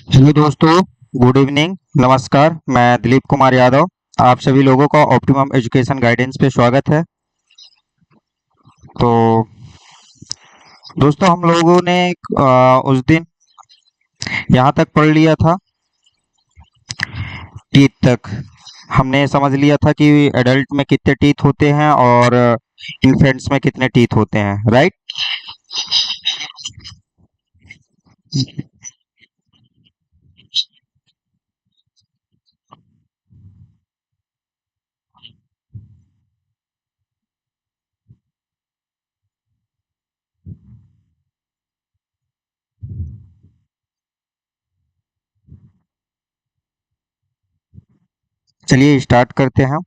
Hello दोस्तों, good evening, नमस्कार। मैं दिलीप कुमार यादव। आप सभी लोगों का ऑप्टिमम एजुकेशन गाइडेंस पे स्वागत है। तो दोस्तों, हम लोगों ने उस दिन यहाँ तक पढ़ लिया था, टीथ तक। हमने समझ लिया था कि एडल्ट में कितने टीथ होते हैं और इन्फेंट्स में कितने टीथ होते हैं, राइट। चलिए स्टार्ट करते हैं।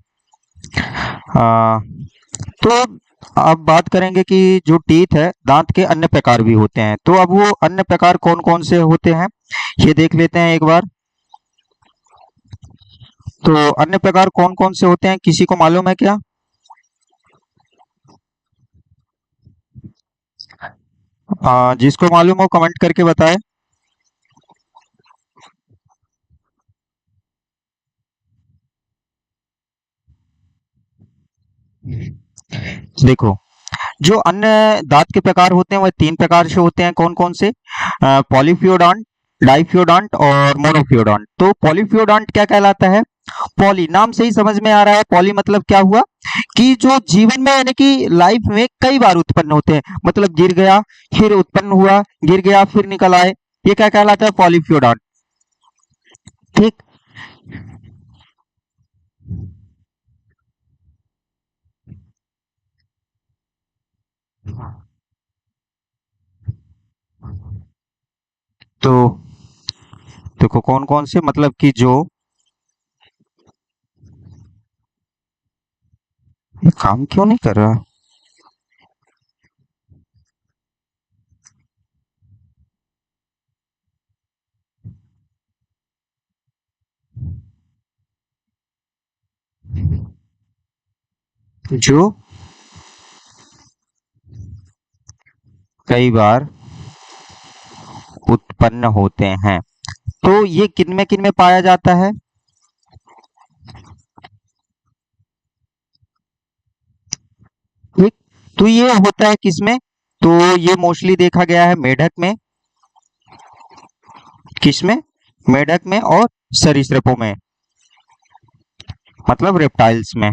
आ, तो अब बात करेंगे कि जो टीथ है, दांत के अन्य प्रकार भी होते हैं। तो अब वो अन्य प्रकार कौन कौन से होते हैं, ये देख लेते हैं एक बार। तो अन्य प्रकार कौन कौन से होते हैं, किसी को मालूम है क्या? जिसको मालूम हो कमेंट करके बताएं। देखो, जो अन्य दांत के प्रकार होते हैं वह तीन प्रकार से होते हैं। कौन कौन से? पॉलीफियोडॉन्ट, डाइफियोडॉन्ट और मोनोफियोडॉन्ट। तो पॉलीफियोडॉन्ट क्या कहलाता है? पॉली नाम से ही समझ में आ रहा है। पॉली मतलब क्या हुआ कि जो जीवन में यानी कि लाइफ में कई बार उत्पन्न होते हैं। मतलब गिर गया, फिर उत्पन्न हुआ, गिर गया, फिर निकल आए। ये क्या कहलाता है? पॉलीफियोडॉन्ट। ठीक। तो देखो, कौन कौन से, मतलब कि जो ये काम क्यों नहीं कर रहा? जो कई बार उत्पन्न होते हैं। तो ये किन में पाया जाता है? ठीक। तो ये होता है किसमें? तो ये मोस्टली देखा गया है मेढक में। किसमें? मेढक में और सरीसृपों में, मतलब रेप्टाइल्स में।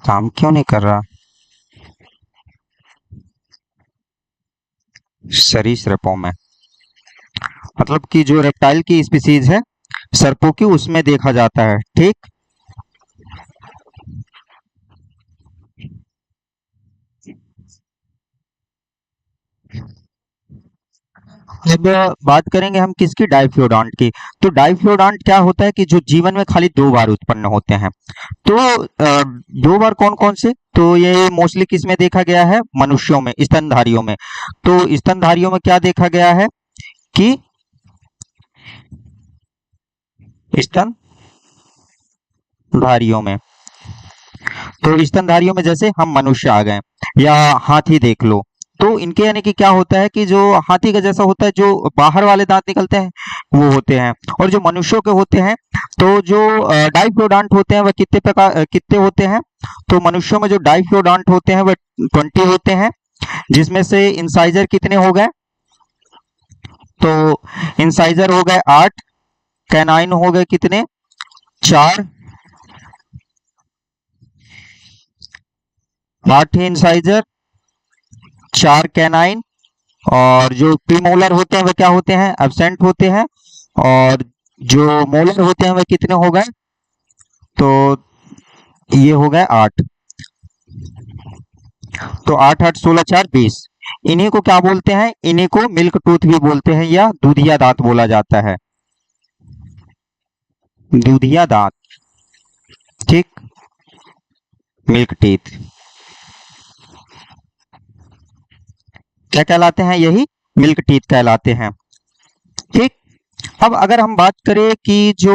काम क्यों नहीं कर रहा? सरीसृपों में, मतलब कि जो रेप्टाइल की स्पीसीज है, सर्पों की, उसमें देखा जाता है। ठीक। अब बात करेंगे हम किसकी? डाइफ्लोडांट की। तो डाइफ्लोडांट क्या होता है कि जो जीवन में खाली दो बार उत्पन्न होते हैं। तो दो बार कौन कौन से? तो ये मोस्टली किस में देखा गया है? मनुष्यों में, स्तनधारियों में। तो स्तनधारियों में क्या देखा गया है कि स्तनधारियों में, तो स्तनधारियों में जैसे हम मनुष्य आ गए, या हाथी देख लो। तो इनके यानी कि क्या होता है कि जो हाथी का जैसा होता है, जो बाहर वाले दांत निकलते हैं वो होते हैं। और जो मनुष्यों के होते हैं, तो जो डाइफ्लोडांट होते हैं वह कितने प्रकार कितने होते हैं? तो मनुष्यों में जो डाइफ्लोडांट होते हैं वह 20 होते हैं। जिसमें से इंसाइजर कितने हो गए? तो इंसाइजर हो गए 8। कैनाइन हो गए कितने? 4। 8 ही इंसाइजर, 4 कैनाइन। और जो प्रीमोलर होते हैं वह क्या होते हैं? एब्सेंट होते हैं। और जो मोलर होते हैं वह कितने हो गए? तो ये हो गए 8। तो 8 8 16 4 20। इन्हीं को क्या बोलते हैं? इन्हीं को मिल्क टूथ भी बोलते हैं, या दूधिया दांत बोला जाता है। दूधिया दांत। ठीक। मिल्क टीथ क्या कहलाते हैं? यही मिल्क टीथ कहलाते हैं। ठीक। अब अगर हम बात करें कि जो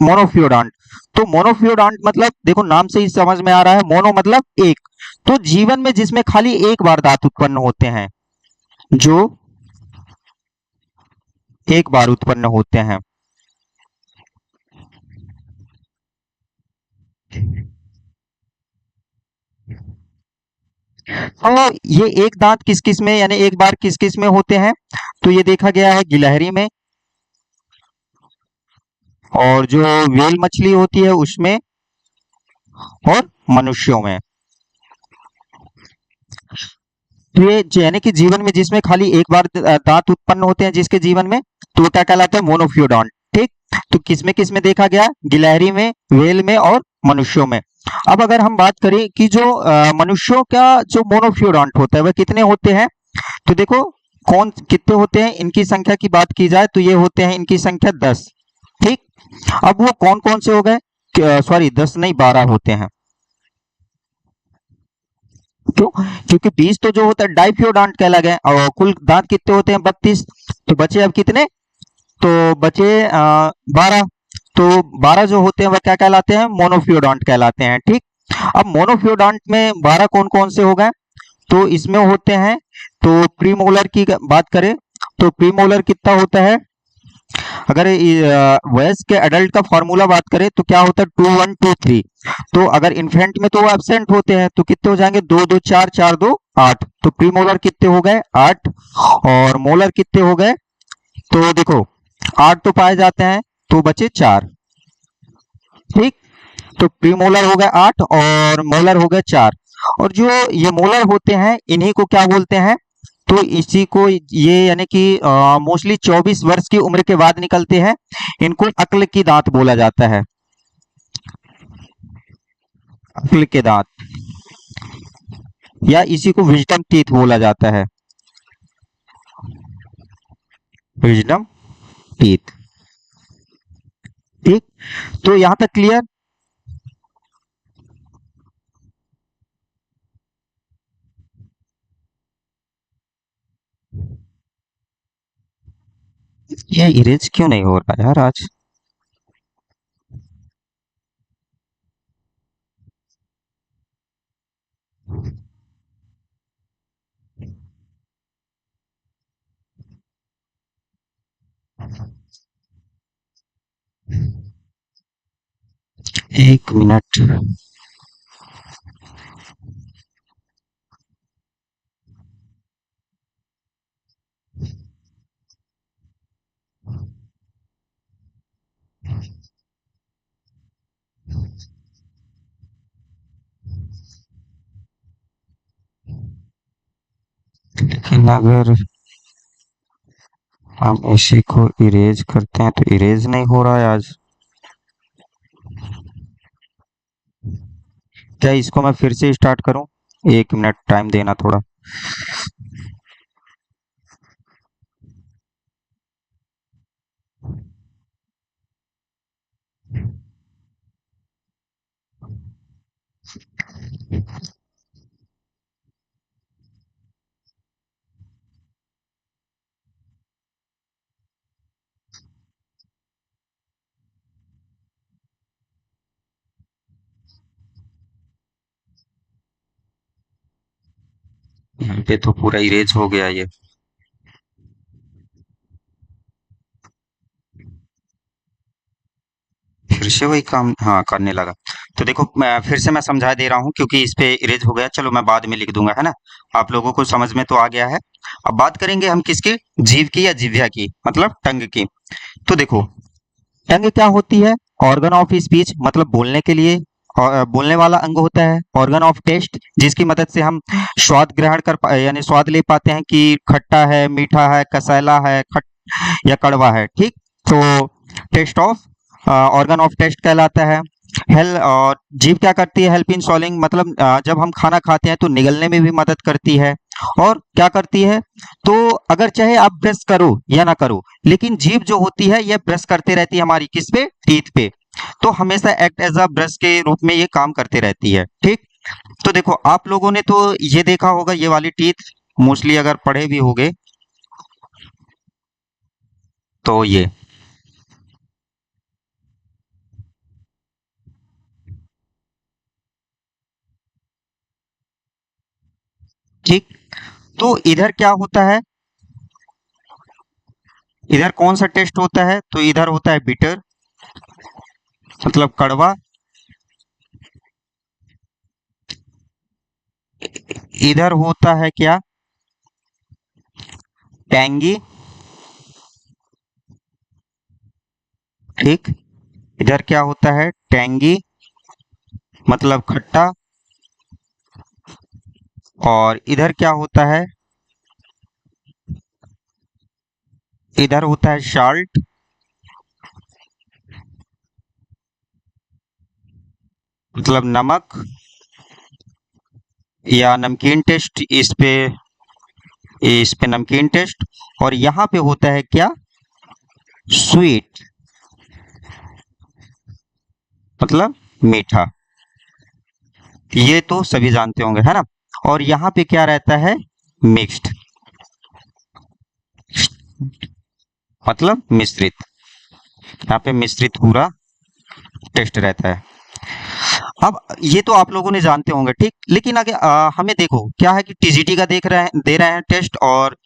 मोनोफ्यूडांट। तो मोनोफ्यूडांट मतलब देखो नाम से ही समझ में आ रहा है, मोनो मतलब एक। तो जीवन में जिसमें खाली एक बार दांत उत्पन्न होते हैं, जो एक बार उत्पन्न होते हैं। तो ये एक दांत किस किस में, यानी एक बार किस किस में होते हैं, तो ये देखा गया है गिलहरी में, और जो व्हेल मछली होती है उसमें, और मनुष्यों में। तो ये यानी कि जीवन में जिसमें खाली एक बार दांत उत्पन्न होते हैं जिसके जीवन में, तो वो क्या कहलाता है, मोनोफ्यूडॉन। ठीक। तो किस में देखा गया, गिलहरी में, व्हेल में और मनुष्यों में। अब अगर हम बात करें कि जो मनुष्यों का जो मोनोफ्यूडॉन्ट होता है वह कितने होते हैं, तो देखो कौन कितने होते हैं, इनकी संख्या की बात की जाए तो ये होते हैं, इनकी संख्या 10। ठीक। अब वो कौन कौन से हो गए, सॉरी 10 नहीं 12 होते हैं। क्यों? क्योंकि 20 तो जो होता है डाइफ्योडांट कहला गया, और कुल दांत कितने होते हैं, 32। तो बचे अब कितने, तो बचे 12। तो 12 जो होते हैं वह क्या कहलाते हैं, मोनोफ्योडांट कहलाते हैं। ठीक। अब मोनोफ्योडांट में 12 कौन कौन से हो गए, तो इसमें होते हैं, तो प्रीमोलर की बात करें तो प्रीमोलर कितना होता है, अगर वयस्क के एडल्ट का फॉर्मूला बात करें तो क्या होता है, 2123। तो अगर इन्फेंट में तो वो एब्सेंट होते हैं, तो कितने हो जाएंगे, 2 2 4 4 2 8। तो प्रीमोलर कितने हो गए, 8। और मोलर कितने हो गए, तो देखो 8 तो पाए जाते हैं, तो बचे 4। ठीक। तो प्रीमोलर हो गए 8 और मोलर हो गए 4। और जो ये मोलर होते हैं इन्हीं को क्या बोलते हैं, तो इसी को ये यानी कि मोस्टली 24 वर्ष की उम्र के बाद निकलते हैं। इनको अक्ल की दांत बोला जाता है, अक्ल के दांत, या इसी को विजडम टीथ बोला जाता है, विजडम टीथ। ठीक। तो यहां तक क्लियर। ये इरेज क्यों नहीं हो रहा यार आज। एक मिनट। लेकिन अगर हम इसी को इरेज करते हैं तो इरेज नहीं हो रहा है आज। क्या इसको मैं फिर से स्टार्ट करूं, एक मिनट टाइम देना थोड़ा। यहाँ पे तो पूरा इरेज हो गया ये। फिर से वही काम हाँ करने लगा। तो देखो फिर से मैं समझा दे रहा हूँ क्योंकि इस पे इरेज हो गया, चलो मैं बाद में लिख दूंगा, है ना। आप लोगों को समझ में तो आ गया है। अब बात करेंगे हम किसकी, जीव की या जिह्वा की, मतलब टंग की। तो देखो टंग क्या होती है, ऑर्गन ऑफ स्पीच, मतलब बोलने के लिए और बोलने वाला अंग होता है। ऑर्गन ऑफ टेस्ट, जिसकी मदद से हम स्वाद ग्रहण यानी स्वाद ले पाते हैं कि खट्टा है, मीठा है, कसैला है, खट या कड़वा है। ठीक। तो taste of, organ of taste कहलाता है। हेल और जीभ क्या करती है, हेल्प इन सॉलिंग, मतलब जब हम खाना खाते हैं तो निगलने में भी मदद करती है। और क्या करती है, तो अगर चाहे आप ब्रश करो या ना करो, लेकिन जीभ जो होती है यह ब्रश करते रहती है हमारी, किस पे, टीथ पे। तो हमेशा एक्ट एज अ ब्रश के रूप में ये काम करते रहती है। ठीक। तो देखो आप लोगों ने तो ये देखा होगा, ये वाली टीथ मोस्टली अगर पढ़े भी होगे तो ये ठीक। तो इधर क्या होता है, इधर कौन सा टेस्ट होता है, तो इधर होता है बिटर, मतलब कड़वा। इधर होता है क्या, टैंगी। ठीक। इधर क्या होता है, टैंगी, मतलब खट्टा। और इधर क्या होता है, इधर होता है साल्ट, मतलब नमक या नमकीन टेस्ट, इस पे नमकीन टेस्ट। और यहाँ पे होता है क्या, स्वीट, मतलब मीठा। ये तो सभी जानते होंगे, है ना। और यहाँ पे क्या रहता है, मिक्स्ड, मतलब मिश्रित। यहाँ पे मिश्रित पूरा टेस्ट रहता है। अब ये तो आप लोगों ने जानते होंगे, ठीक। लेकिन आगे हमें देखो क्या है कि टीजीटी का देख रहे हैं, दे रहे हैं टेस्ट, और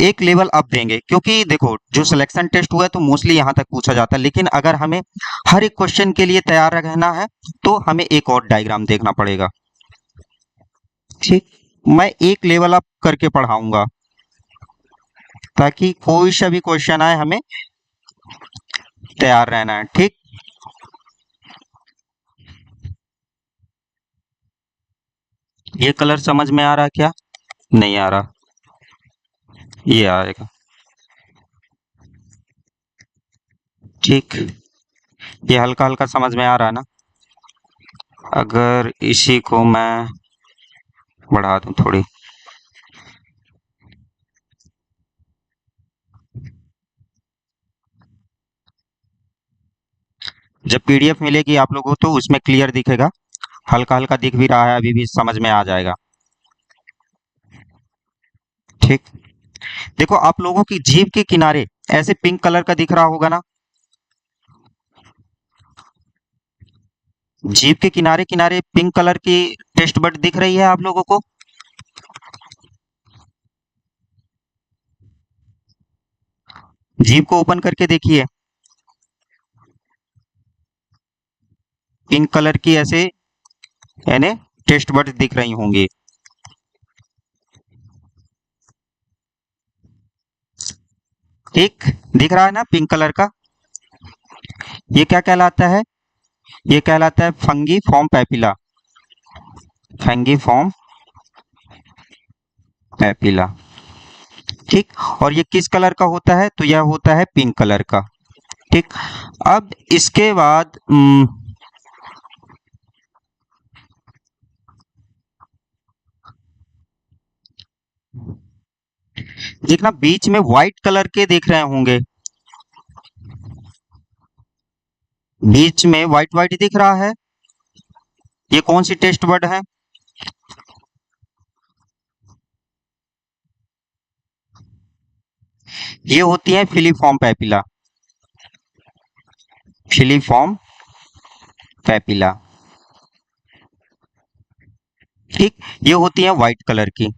एक लेवल अप देंगे, क्योंकि देखो जो सिलेक्शन टेस्ट हुआ है तो मोस्टली यहाँ तक पूछा जाता है, लेकिन अगर हमें हर एक क्वेश्चन के लिए तैयार रहना है तो हमें एक और डायग्राम देखना पड़ेगा। ठीक। मैं एक लेवल अप करके पढ़ाऊंगा ताकि कोई सा भी क्वेश्चन आए हमें तैयार रहना है, ठीक। ये कलर समझ में आ रहा है क्या, नहीं आ रहा, ये आएगा। ठीक। ये हल्का हल्का समझ में आ रहा है ना। अगर इसी को मैं बढ़ा दूं थोड़ी, जब पीडीएफ मिलेगी आप लोगों को तो उसमें क्लियर दिखेगा, हल्का हल्का दिख भी रहा है, अभी भी समझ में आ जाएगा। ठीक। देखो आप लोगों की जीभ के किनारे ऐसे पिंक कलर का दिख रहा होगा ना, जीभ के किनारे किनारे पिंक कलर की टेस्ट बड दिख रही है आप लोगों को। जीभ को ओपन करके देखिए, पिंक कलर की ऐसे यानी टेस्ट बड दिख रही होंगी। ठीक। दिख रहा है ना पिंक कलर का। ये क्या कहलाता है, ये कहलाता है fungi form papilla, fungi form papilla. ठीक। और ये किस कलर का होता है, तो यह होता है पिंक कलर का। ठीक। अब इसके बाद देखना बीच में व्हाइट कलर के देख रहे होंगे, बीच में व्हाइट व्हाइट दिख रहा है, ये कौन सी टेस्ट बर्ड है, ये होती है फिलीफॉर्म पैपिला, फिलीफॉर्म पैपिला। ठीक। ये होती है व्हाइट कलर की।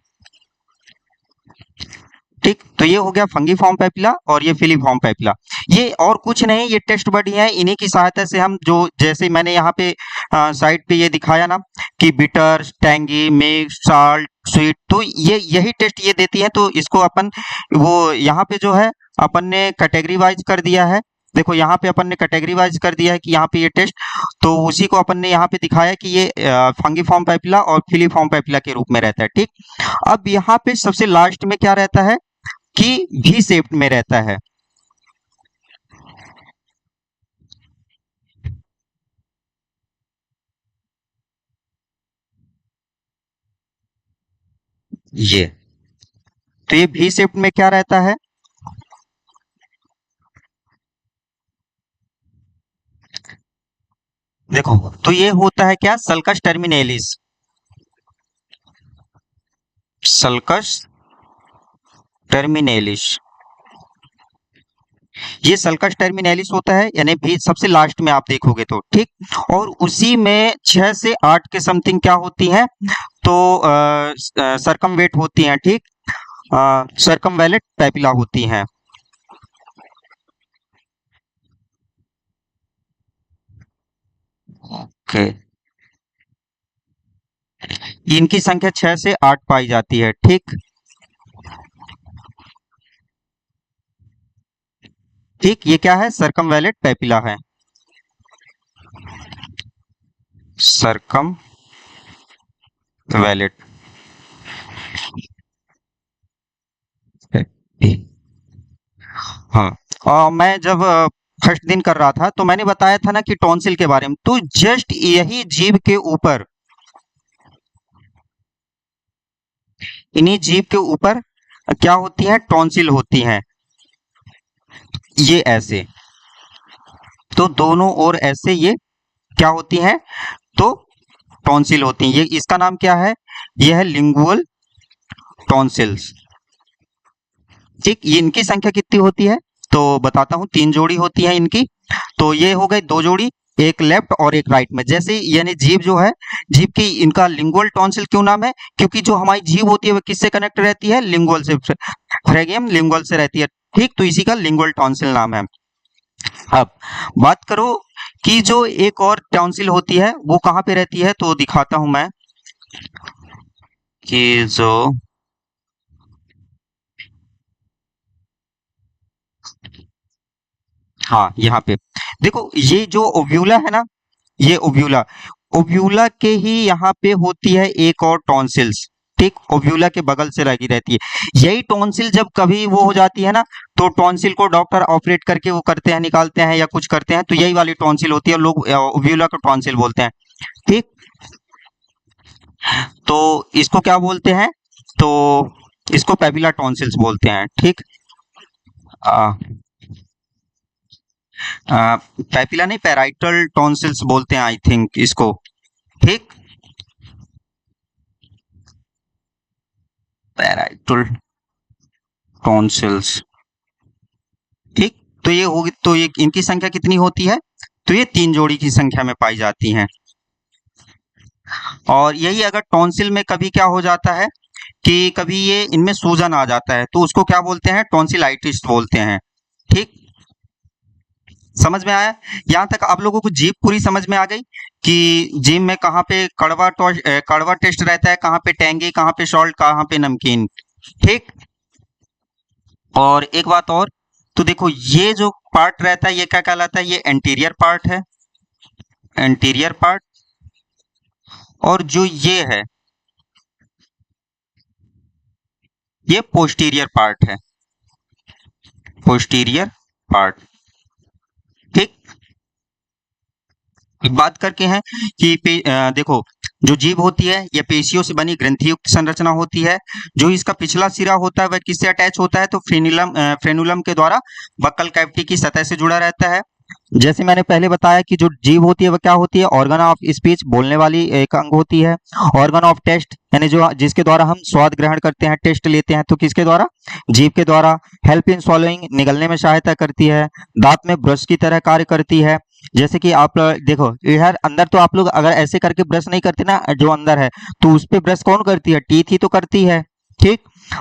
ठीक। तो ये हो गया फंगी फॉर्म पैपिला और ये फिलीफॉर्म पैपिला। ये और कुछ नहीं, ये टेस्ट बड ही है, इन्हीं की सहायता से हम जो जैसे मैंने यहाँ पे साइड पे ये दिखाया ना कि bitter, tangy, mix, salt, sweet, तो ये यही टेस्ट ये देती है। तो इसको अपन वो यहाँ पे जो है अपन ने कैटेगरी वाइज कर दिया है। देखो यहाँ पे अपन ने कैटेगरी वाइज कर दिया है कि यहाँ पे ये टेस्ट, तो उसी को अपन ने यहाँ पे दिखाया कि ये फंगी फॉर्म पैपिला और फिलीफॉर्म पैपिला के रूप में रहता है। ठीक। अब यहाँ पे सबसे लास्ट में क्या रहता है कि भी शेप में रहता है। ये तो ये भी शेप में क्या रहता है, देखो तो ये होता है क्या, सल्कस टर्मिनेलिस, सल्कस टर्मिनेलिस। ये सल्कस टर्मिनेलिस होता है, यानी भी सबसे लास्ट में आप देखोगे तो ठीक। और उसी में 6 से 8 के समथिंग क्या होती है, तो सरकमवेट होती हैं, ठीक, सरकमवेलेट पैपिला होती हैं। ओके, इनकी संख्या 6 से 8 पाई जाती है, ठीक। ठीक, ये क्या है, सरकमवेलेट पैपिला है, सरकमवेलेट। हाँ, मैं जब फर्स्ट दिन कर रहा था तो मैंने बताया था ना कि टॉन्सिल के बारे में, तो जस्ट यही जीभ के ऊपर, इन्हीं जीभ के ऊपर क्या होती है, टॉन्सिल होती हैं, ये ऐसे, तो दोनों ओर ऐसे ये क्या होती हैं, तो टॉन्सिल होती हैं। ये इसका नाम क्या है, ये है लिंगुअल टॉन्सिल्स, ठीक। ये इनकी संख्या कितनी होती है, तो बताता हूँ, 3 जोड़ी होती है इनकी। तो ये हो गई 2 जोड़ी, एक लेफ्ट और एक राइट में। जैसे यानी जीभ जो है, जीभ की इनका लिंगुअल टॉन्सिल क्यों नाम है, क्योंकि जो हमारी जीभ होती है वो किससे कनेक्ट रहती है, लिंगुअल से, फ्रेगियम लिंगुअल से रहती है, ठीक। तो इसी का लिंगुअल टॉन्सिल नाम है। अब बात करो कि जो एक और टॉन्सिल होती है वो कहाँ पे रहती है, तो दिखाता हूं मैं कि जो, हाँ, यहाँ पे देखो, ये जो ओव्यूला है ना, ये ओव्यूला, ओव्यूला के ही यहाँ पे होती है एक और टॉन्सिल्स, ठीक, ओव्यूला के बगल से लगी रहती है। यही टॉन्सिल जब कभी वो हो जाती है ना, तो टॉन्सिल को डॉक्टर ऑपरेट करके वो करते हैं, निकालते हैं या कुछ करते हैं, तो यही वाली टॉन्सिल होती है, लोग ओव्यूला को टॉन्सिल बोलते हैं, ठीक। तो इसको क्या बोलते हैं, तो इसको पेपिला टॉन्सिल्स बोलते हैं, ठीक। पेपिला नहीं, पेराइटल टॉन्सिल्स बोलते हैं आई थिंक इसको, ठीक, पेराइटल टॉन्सिल्स, ठीक। तो ये होगी, तो ये इनकी संख्या कितनी होती है, तो ये 3 जोड़ी की संख्या में पाई जाती हैं। और यही अगर टॉन्सिल में कभी क्या हो जाता है कि कभी ये इनमें सूजन आ जाता है, तो उसको क्या बोलते हैं, टॉन्सिलाइटिस बोलते हैं, ठीक। समझ में आया, यहाँ तक आप लोगों को जीभ पूरी समझ में आ गई कि जीभ में कहाँ पे कड़वा टेस्ट रहता है, कहाँ पे टेंगी, कहाँ पे सॉल्ट, कहाँ पे नमकीन, ठीक। और एक बात और, तो देखो ये जो पार्ट रहता है ये क्या कहलाता है, ये एंटीरियर पार्ट है, एंटीरियर पार्ट। और जो ये है, ये पोस्टीरियर पार्ट है, पोस्टीरियर पार्ट, ठीक। एक बात करके हैं कि देखो, जो जीभ होती है ये पेशियों से बनी ग्रंथियुक्त संरचना होती है। जो इसका पिछला सिरा होता है वह किससे अटैच होता है, तो फ्रेनुलम के द्वारा बक्कल कैविटी की सतह से जुड़ा रहता है। जैसे मैंने पहले बताया कि जो जीभ होती है वह क्या होती है, ऑर्गन ऑफ स्पीच, बोलने वाली एक अंग होती है। ऑर्गन ऑफ टेस्ट, यानी जो जिसके द्वारा हम स्वाद ग्रहण करते हैं, टेस्ट लेते हैं, तो किसके द्वारा, जीभ के द्वारा। हेल्प इन swallowing, निगलने में सहायता करती है। दांत में ब्रश की तरह कार्य करती है। जैसे कि आप देखो यार, अंदर तो आप लोग अगर ऐसे करके ब्रश नहीं करते ना, जो अंदर है, तो उस पे ब्रश कौन करती है, टीथ ही तो करती है, ठीक।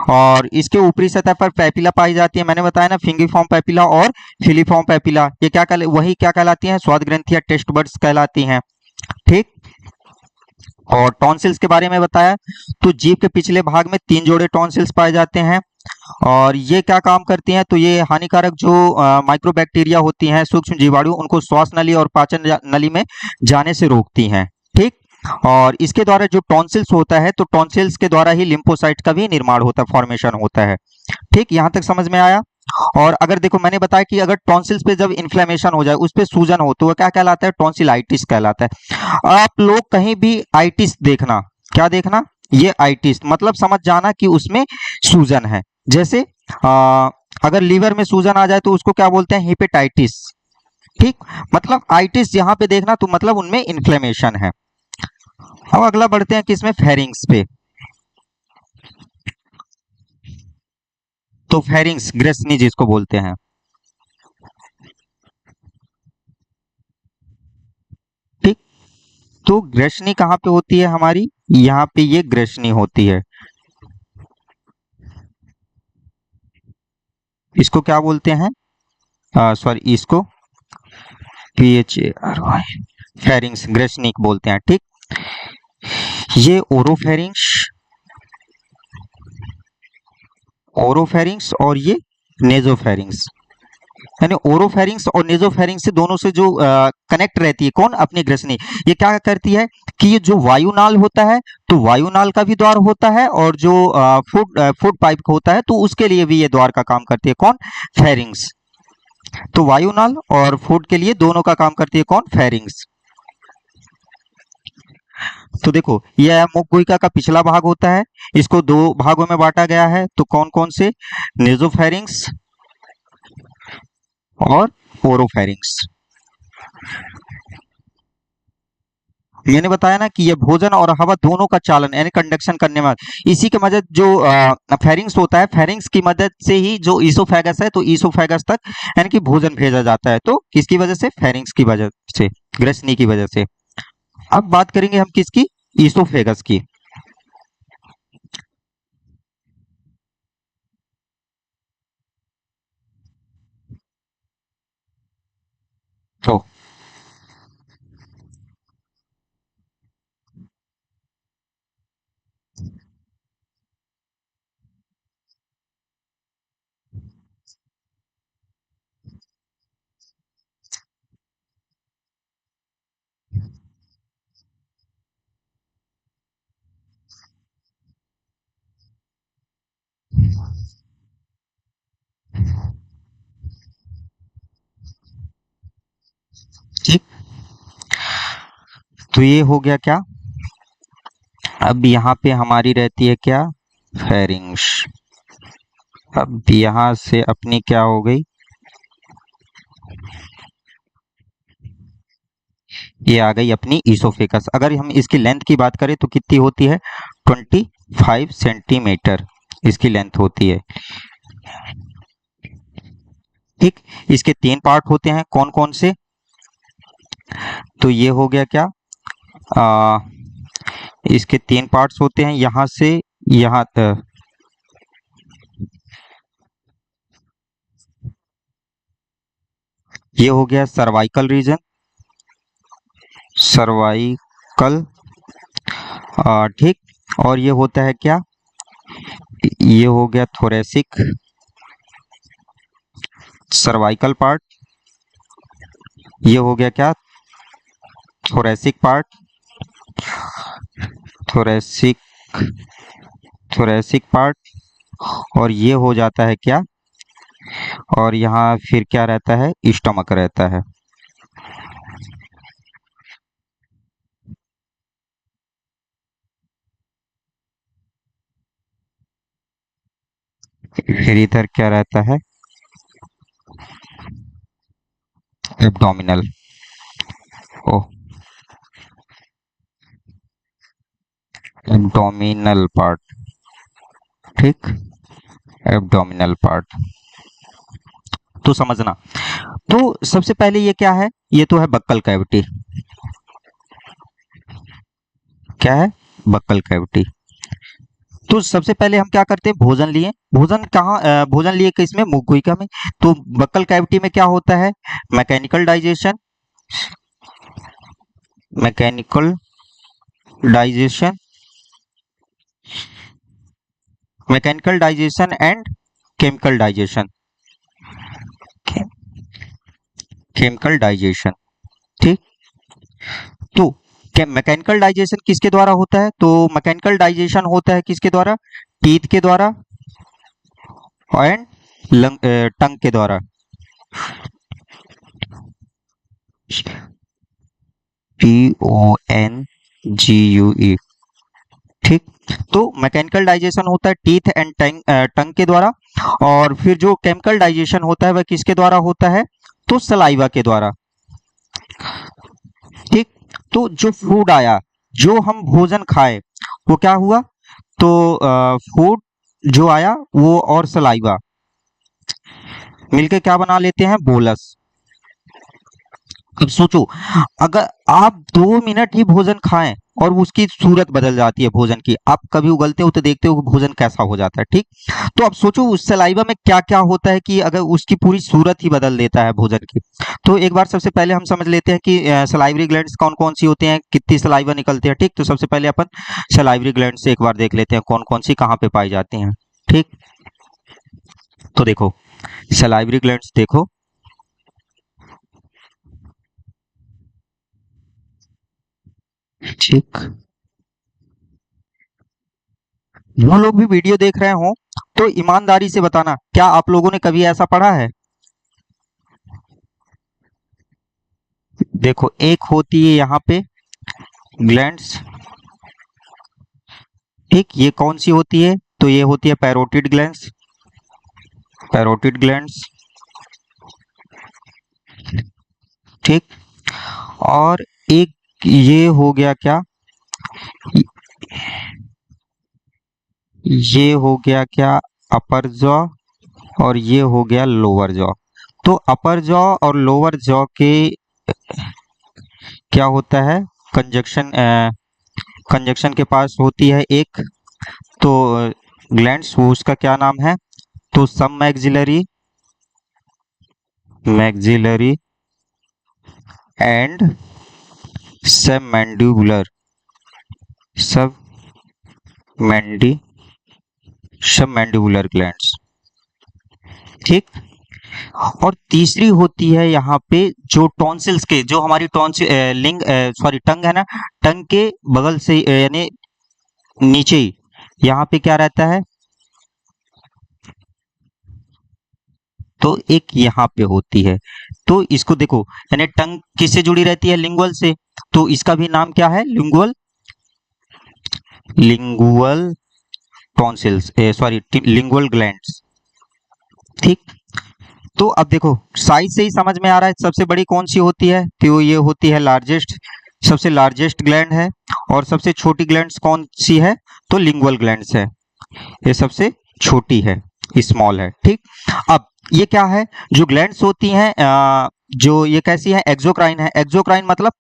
और इसके ऊपरी सतह पर पैपिला पाई जाती है, मैंने बताया ना, फिंगिफॉर्म पैपिला और फिलीफॉर्म पैपिला, ये क्या वही क्या कहलाती हैं, स्वाद ग्रंथियां, टेस्ट बड्स कहलाती हैं, ठीक। और टॉन्सिल्स के बारे में बताया, तो जीभ के पिछले भाग में 3 जोड़े टॉन्सिल्स पाए जाते हैं। और ये क्या काम करती हैं, तो ये हानिकारक जो माइक्रोबैक्टीरिया होती हैं, सूक्ष्म जीवाणु, उनको श्वास नली और पाचन नली में जाने से रोकती हैं, ठीक। और इसके द्वारा जो टॉन्सिल्स होता है, तो टॉन्सिल्स के द्वारा ही लिम्फोसाइट का भी निर्माण होता है, फॉर्मेशन होता है, ठीक। यहाँ तक समझ में आया। और अगर देखो, मैंने बताया कि अगर टॉन्सिल्स पे जब इन्फ्लेमेशन हो जाए, उस पे सूजन हो, तो वो क्या कहलाता है, टॉन्सिलाइटिस कहलाता है। आप लोग कहीं भी आइटिस देखना, क्या देखना, ये आइटिस मतलब समझ जाना कि उसमें सूजन है। जैसे अगर लीवर में सूजन आ जाए तो उसको क्या बोलते हैं, हेपेटाइटिस, ठीक। मतलब आइटिस यहाँ पे देखना, तो मतलब उनमें इन्फ्लेमेशन है। अब अगला बढ़ते हैं किसमें, फेरिंग्स पे। तो फेरिंग्स, ग्रेसनी जिसको बोलते हैं, तो ग्रसनी कहाँ पे होती है हमारी, यहाँ पे ये ग्रसनी होती है। इसको क्या बोलते हैं, सॉरी इसको PHARY फेरिंग्स ग्रसनिक बोलते हैं। ठीक, ये ओरोफेरिंग्स और ये नेजोफेरिंग्स, यानी ओरोफेरिंग्स और नेजोफेरिंग्स से दोनों से जो कनेक्ट रहती है कौन, अपनी ग्रसनी। ये क्या करती है कि ये जो वायुनाल होता है, तो वायुनाल का भी द्वार होता है, और जो फूड पाइप होता है तो उसके लिए भी ये द्वार का काम करती है कौन, फेरिंग्स। तो वायुनाल और फूड के लिए दोनों का काम करती है कौन, फेरिंग्स। तो देखो यह मुखगुहिका का पिछला भाग होता है, इसको दो भागों में बांटा गया है, तो कौन कौन से, नेजोफेरिंग्स और ओरोफेरिंग्स। मैंने बताया ना कि ये भोजन और हवा दोनों का चालन यानी कंडक्शन करने में, इसी की मदद जो फेरिंग्स होता है, फेरिंग्स की मदद से ही जो ईसोफेगस है, तो ईसोफेगस तक यानी कि भोजन भेजा जाता है। तो किसकी वजह से, फेरिंग्स की वजह से, ग्रसनी की वजह से। अब बात करेंगे हम किसकी, ईसोफेगस की। तो ठीक, तो ये हो गया क्या, अब यहाँ पे हमारी रहती है क्या, फेरिंग्स। अब यहाँ से अपनी क्या हो गई, ये आ गई अपनी ईसोफेगस। अगर हम इसकी लेंथ की बात करें तो कितनी होती है, 25 सेंटीमीटर इसकी लेंथ होती है। ठीक, इसके तीन पार्ट होते हैं, कौन कौन से, तो ये हो गया क्या, आ, इसके तीन पार्ट्स होते हैं, यहां से यहां तक, ये हो गया सर्वाइकल रीजन, सर्वाइकल, ठीक, और ये होता है क्या, ये हो गया थोरेसिक, सर्वाइकल पार्ट, ये हो गया क्या, thoracic part, thoracic, thoracic part, और ये हो जाता है क्या, और यहाँ फिर क्या रहता है, स्टमक रहता है। फिर इधर क्या रहता है, एब्डोमिनल, ओ, एब्डोमिनल पार्ट, ठीक, एब्डोमिनल पार्ट। तो समझना, तो सबसे पहले ये क्या है, ये तो है बक्कल कैविटी, क्या है, बक्कल कैविटी। तो सबसे पहले हम क्या करते हैं, भोजन लिए, भोजन कहाँ, भोजन लिए किसमें, मुखगुहिका में। तो बक्कल कैविटी में क्या होता है, mechanical digestion, mechanical digestion, mechanical digestion and chemical digestion, chemical digestion. ठीक, तो मैकेनिकल डाइजेशन किसके द्वारा होता है, तो मैकेनिकल डाइजेशन होता है किसके द्वारा, टीथ के द्वारा एंड टंग के द्वारा, PONGUE। ठीक, तो मैकेनिकल डाइजेशन होता है टीथ एंड टंग के द्वारा, और फिर जो केमिकल डाइजेशन होता है वह किसके द्वारा होता है, तो सलाइवा के द्वारा। ठीक, तो जो फूड आया, जो हम भोजन खाए, वो क्या हुआ, तो फूड जो आया वो और सलाइवा मिलके क्या बना लेते हैं, बोलस। अब सोचो, अगर आप 2 मिनट ही भोजन खाएं और उसकी सूरत बदल जाती है भोजन की, आप कभी उगलते हो तो देखते हो कि भोजन कैसा हो जाता है, ठीक। तो अब सोचो उस सलाइवा में क्या क्या होता है कि अगर उसकी पूरी सूरत ही बदल देता है भोजन की। तो एक बार सबसे पहले हम समझ लेते हैं कि सलाइवरी ग्लैंड्स कौन कौन सी होती हैं, कितनी सलाइवा निकलती है, ठीक। तो सबसे पहले अपन सलाइवरी ग्लैंड से एक बार देख लेते हैं कौन कौन सी कहाँ पे पाई जाती हैं, ठीक। तो देखो सलाइवरी ग्लैंड्स देखो, ठीक। वो लोग भी वीडियो देख रहे हो तो ईमानदारी से बताना, क्या आप लोगों ने कभी ऐसा पढ़ा है? देखो एक होती है यहाँ पे ग्लैंड्स, ठीक। ये कौन सी होती है? तो ये होती है पैरोटिड ग्लैंड्स, पैरोटिड ग्लैंड्स, ठीक। और एक ये हो गया क्या, ये हो गया क्या, अपर जॉ, और ये हो गया लोअर जॉ। तो अपर जॉ और लोअर जॉ के क्या होता है, कंजक्शन, कंजक्शन के पास होती है एक तो ग्लैंड्स, वो उसका क्या नाम है, तो सब मैक्सिलरी, मैक्सिलरी एंड सब मैंडिबुलर, सब मैंडी, सब मैंडिबुलर ग्लैंड्स, ठीक। और तीसरी होती है यहाँ पे जो टॉन्सिल्स के, जो हमारी टॉन्सिल लिंग, सॉरी टंग है ना, टंग के बगल से यानी नीचे ही यहाँ पे क्या रहता है, तो एक यहाँ पे होती है। तो इसको देखो, यानी टंग किससे जुड़ी रहती है, लिंगुअल से, तो इसका भी नाम क्या है, lingual, lingual tonsils, sorry lingual glands, ठीक। तो अब देखो साइज से ही समझ में आ रहा है सबसे बड़ी कौन सी होती है, तो ये होती है लार्जेस्ट, सबसे लार्जेस्ट ग्लैंड है। और सबसे छोटी ग्लैंड्स कौन सी है, तो लिंगुअल ग्लैंड्स है, ये सबसे छोटी है, स्मॉल है, ठीक। अब ये क्या है, जो ग्लैंड्स होती हैं जो ये कैसी है, एक्सोक्राइन है। एक्सोक्राइन मतलब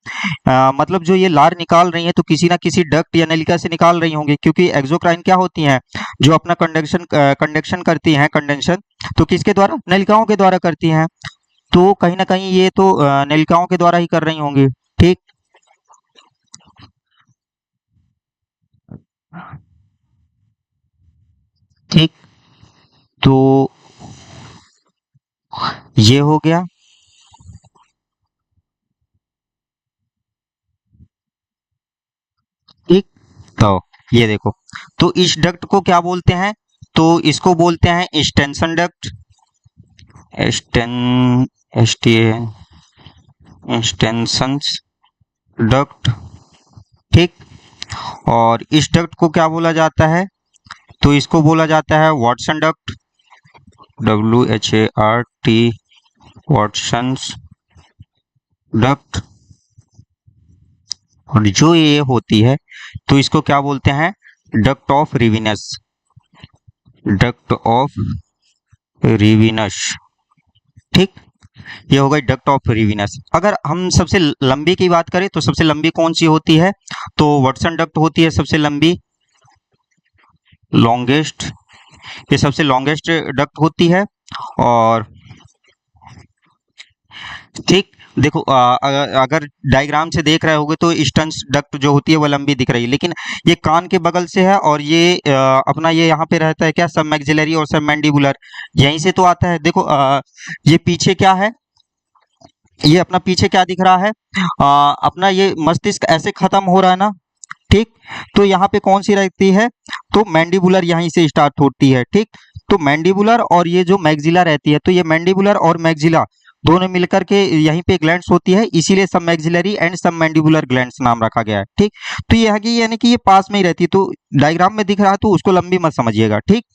मतलब जो ये लार निकाल रही है तो किसी ना किसी डक्ट या नलिका से निकाल रही होंगी, क्योंकि एक्सोक्राइन क्या होती हैं, जो अपना कंडक्शन कंडक्शन करती हैं, कंडेंशन तो किसके द्वारा, नलिकाओं के द्वारा करती हैं। तो कहीं ना कहीं ये तो नलिकाओं के द्वारा ही कर रही होंगी, ठीक। ठीक। तो ये हो गया, ठीक। तो ये देखो, तो इस डक्ट को क्या बोलते हैं, तो इसको बोलते हैं एक्सटेंशन डक्ट, एक्सटें एक्सटेंशन डक्ट, ठीक। और इस डक्ट को क्या बोला जाता है, तो इसको बोला जाता है Watson duct, WHART, Watson duct. और जो ये होती है तो इसको क्या बोलते हैं, duct of Rivinus, duct of Rivinus, ठीक। ये हो गई डक्ट ऑफ रिविनस। अगर हम सबसे लंबी की बात करें तो सबसे लंबी कौन सी होती है, तो वाटसन डक्ट होती है सबसे लंबी, लॉन्गेस्ट, ये सबसे लॉन्गेस्ट डक्ट होती है। और ठीक, देखो अगर डायग्राम से देख रहे होगे तो स्टंस डक्ट जो होती है वो लंबी दिख रही है, लेकिन ये कान के बगल से है और ये अपना ये यहाँ पे रहता है क्या, सब मैक्सिलरी और सब मैंडिबुलर, यहीं से तो आता है। देखो ये पीछे क्या है, ये अपना पीछे क्या दिख रहा है, अपना ये मस्तिष्क ऐसे खत्म हो रहा है ना, ठीक। तो यहाँ पे कौन सी रहती है, तो मैंडिबुलर यहीं से स्टार्ट होती है, ठीक। तो मैंडिबुलर और ये जो मैक्सिला रहती है, तो ये मैंडिबुलर और मैक्सिला दोनों मिलकर के यहीं पे ग्लैंड्स होती है, इसीलिए सब मैक्सिलरी एंड सब मैंडिबुलर ग्लैंड्स नाम रखा गया है, ठीक। तो ये है कि यानी कि ये पास में ही रहती है, तो डायग्राम में दिख रहा है तो उसको लंबी मत समझिएगा, ठीक।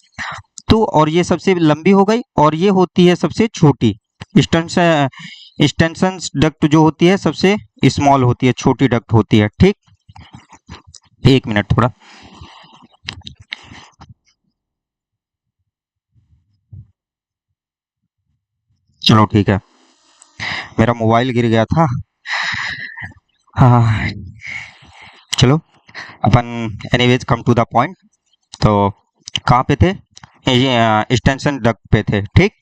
तो और ये सबसे लंबी हो गई, और ये होती है सबसे छोटी, एक्सटेंशन डक्ट जो होती है सबसे स्मॉल होती है, छोटी डक्ट होती है, ठीक। एक मिनट थोड़ा, चलो ठीक है, मेरा मोबाइल गिर गया था हाँ, चलो अपन anyways come to the point. तो कहाँ पे थे? एक्सटेंशन डक्ट पे थे, ठीक।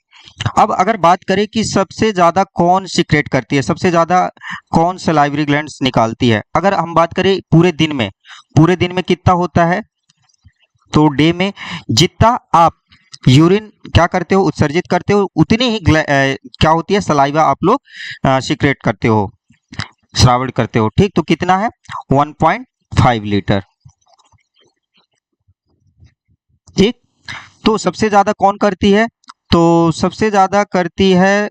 अब अगर बात करें कि सबसे ज्यादा कौन सीक्रेट करती है, सबसे ज्यादा कौन सलाइवरी ग्लैंड्स निकालती है, अगर हम बात करें पूरे दिन में कितना होता है, तो डे में जितना आप यूरिन क्या करते हो, उत्सर्जित करते हो, उतनी ही क्या होती है, सलाइवा आप लोग सीक्रेट करते हो, श्रावण करते हो, ठीक। तो कितना है? 1.5 लीटर, ठीक। तो सबसे ज्यादा कौन करती है? तो सबसे ज्यादा करती है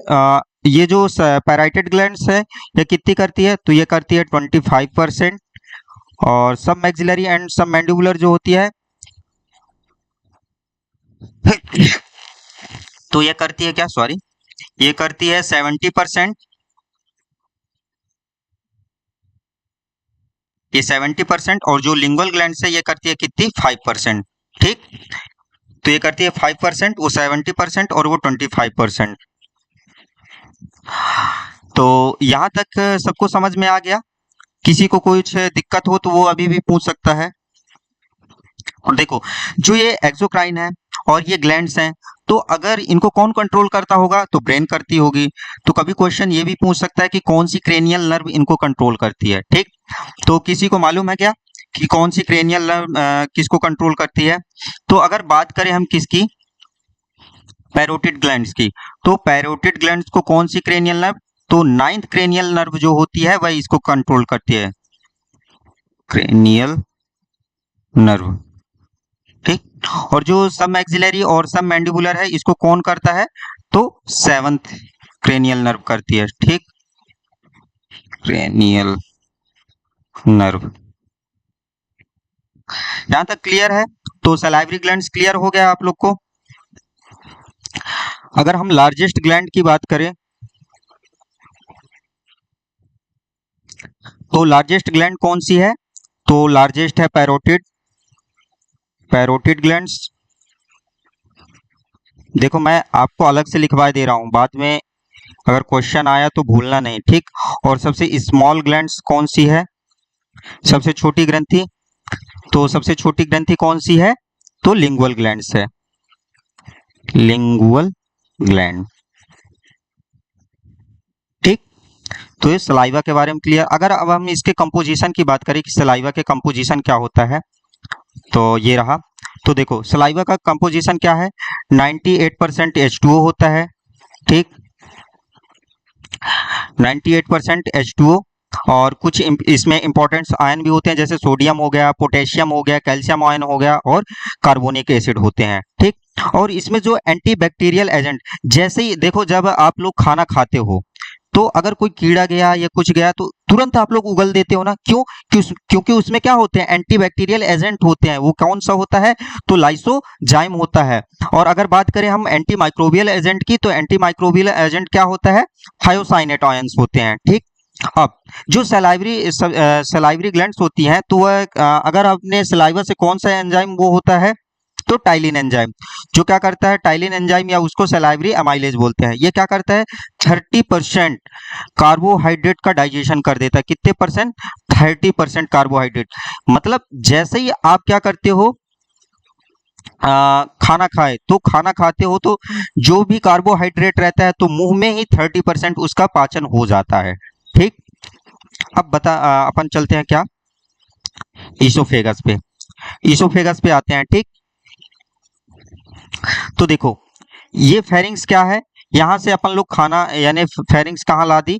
ये जो पैराइटेड ग्लैंड्स है, ये कितनी करती है? तो ये करती है 25%। और सब मैक्सिलरी एंड सब मैंडिबुलर जो होती है तो ये करती है क्या, सॉरी, ये करती है 70%। ये 70%, और जो लिंगुअल ग्लैंड्स है ये करती है कितनी? 5%, ठीक। तो ये करती है 5%, वो 70% और वो 25%। तो यहां तक सबको समझ में आ गया? किसी को कुछ दिक्कत हो तो वो अभी भी पूछ सकता है। और देखो, जो ये एक्सोक्राइन है और ये ग्लैंड्स हैं, तो अगर इनको कौन कंट्रोल करता होगा, तो ब्रेन करती होगी। तो कभी क्वेश्चन ये भी पूछ सकता है कि कौन सी क्रेनियल नर्व इनको कंट्रोल करती है, ठीक। तो किसी को मालूम है क्या कि कौन सी क्रेनियल नर्व किसको कंट्रोल करती है? तो अगर बात करें हम किसकी, पैरोटिड ग्लैंड्स की, तो पैरोटिड ग्लैंड्स को कौन सी क्रेनियल नर्व, तो 9th क्रेनियल नर्व जो होती है वह इसको कंट्रोल करती है, क्रेनियल नर्व, ठीक। और जो सब मैक्सिलरी और सब मैंडिबुलर है, इसको कौन करता है? तो 7th क्रेनियल नर्व करती है, ठीक, क्रेनियल नर्व। यहां तक क्लियर है? तो सलाइवरी ग्लैंड्स क्लियर हो गया आप लोग को। अगर हम लार्जेस्ट ग्लैंड की बात करें, तो लार्जेस्ट ग्लैंड कौन सी है? तो लार्जेस्ट है पैरोटिड ग्लैंड्स। देखो, मैं आपको अलग से लिखवा दे रहा हूं, बाद में अगर क्वेश्चन आया तो भूलना नहीं, ठीक। और सबसे स्मॉल ग्लैंड्स कौन सी है, सबसे छोटी ग्रंथि, तो सबसे छोटी ग्रंथि कौन सी है? तो लिंगुअल ग्लैंड्स है, लिंगुअल ग्लैंड, ठीक। तो ये सलाइवा के बारे में क्लियर। अगर अब हम इसके कंपोजिशन की बात करें कि सलाइवा के कंपोजिशन क्या होता है, तो ये रहा। तो देखो, सलाइवा का कंपोजिशन क्या है, 98% H2O होता है, ठीक, 98% H2O। और कुछ इसमें इंपॉर्टेंट आयन भी होते हैं, जैसे सोडियम हो गया, पोटेशियम हो गया, कैल्शियम आयन हो गया, और कार्बोनिक एसिड होते हैं, ठीक। और इसमें जो एंटीबैक्टीरियल एजेंट, जैसे ही देखो, जब आप लोग खाना खाते हो तो अगर कोई कीड़ा गया या कुछ गया तो तुरंत आप लोग उगल देते हो ना, क्यों? क्योंकि उसमें क्या होते हैं, एंटीबैक्टीरियल एजेंट होते हैं। वो कौन सा होता है? तो लाइसोजाइम होता है। और अगर बात करें हम एंटी माइक्रोबियल एजेंट की, तो एंटी माइक्रोबियल एजेंट क्या होता है? थायोसाइनेट आयंस होते हैं, ठीक। अब जो सलाइवरी ग्लैंड्स होती हैं, तो वह अगर अपने सलाइवा से कौन सा एंजाइम वो होता है, तो टाइलिन एंजाइम। जो क्या करता है, टाइलिन एंजाइम, या उसको सलाइवरी अमाइलेज बोलते हैं, ये क्या करता है, 30% कार्बोहाइड्रेट का डाइजेशन कर देता है। कितने परसेंट? 30% कार्बोहाइड्रेट। मतलब जैसे ही आप क्या करते हो, खाना खाए, तो खाना खाते हो तो जो भी कार्बोहाइड्रेट रहता है, तो मुंह में ही 30% उसका पाचन हो जाता है, ठीक। अब अपन चलते हैं क्या, ईसोफेगस पे। ईसोफेगस पे आते हैं, ठीक। तो देखो, ये फेरिंग्स क्या है, यहां से अपन लोग खाना, यानी फेरिंग्स कहाँ ला दी,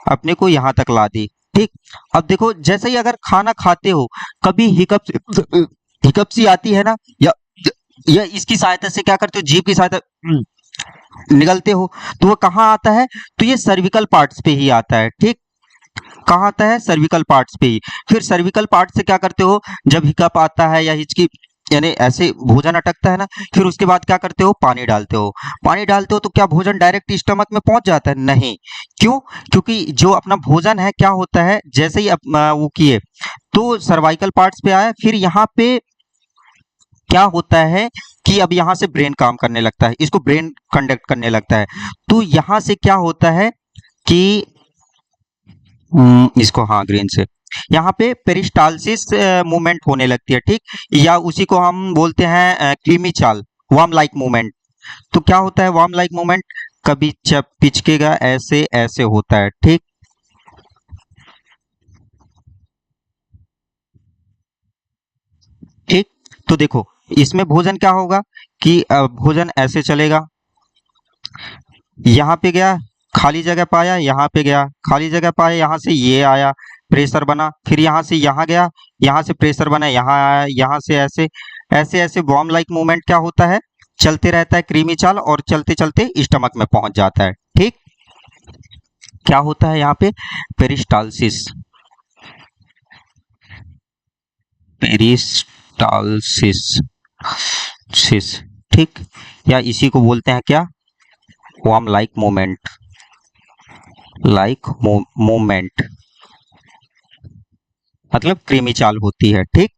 अपने को यहां तक ला दी, ठीक। अब देखो, जैसे ही अगर खाना खाते हो, कभी हिकअप सी आती है ना, या इसकी सहायता से क्या करते हो, जीभ की सहायता निगलते हो, तो वो कहाँ आता है, तो ये सर्विकल पार्ट्स पे ही आता है, ठीक। कहाँ आता है? सर्विकल पार्ट्स पे ही। फिर सर्विकल पार्ट से क्या करते हो, जब हिकअप आता है या हिचकी, यानी ऐसे भोजन अटकता है ना, फिर उसके बाद क्या करते हो, पानी डालते हो। पानी डालते हो तो क्या भोजन डायरेक्ट स्टमक में पहुंच जाता है? नहीं। क्यों? क्योंकि जो अपना भोजन है, क्या होता है, जैसे ही वो किए तो सर्वाइकल पार्ट्स पे आया, फिर यहाँ पे क्या होता है कि अब यहाँ से ब्रेन काम करने लगता है, इसको ब्रेन कंडक्ट करने लगता है। तो यहाँ से क्या होता है कि इसको हाँ ग्रीन से, यहाँ पे पेरिस्टालसिस मूवमेंट होने लगती है, ठीक, या उसी को हम बोलते हैं क्रीमी चाल, वार्म लाइक मूवमेंट। तो क्या होता है वार्म लाइक मूवमेंट? कभी जब पिचकेगा ऐसे ऐसे होता है, ठीक। ठीक, तो देखो इसमें भोजन क्या होगा कि भोजन ऐसे चलेगा, यहाँ पे गया खाली जगह पाया, यहाँ पे गया खाली जगह पाया, यहाँ से ये आया प्रेशर बना, फिर यहाँ से यहाँ गया, यहाँ से प्रेशर बना, यहाँ आया, यहाँ से ऐसे ऐसे ऐसे बॉम्ब लाइक मूवमेंट क्या होता है, चलते रहता है क्रीमी चाल, और चलते चलते स्टमक में पहुंच जाता है, ठीक। क्या होता है यहाँ पे? पेरिस्टालसिस, पेरिस्टालसिस सिस, ठीक, या इसी को बोलते हैं क्या, warm like movement, like movement, मतलब क्रीमी चाल होती है, ठीक।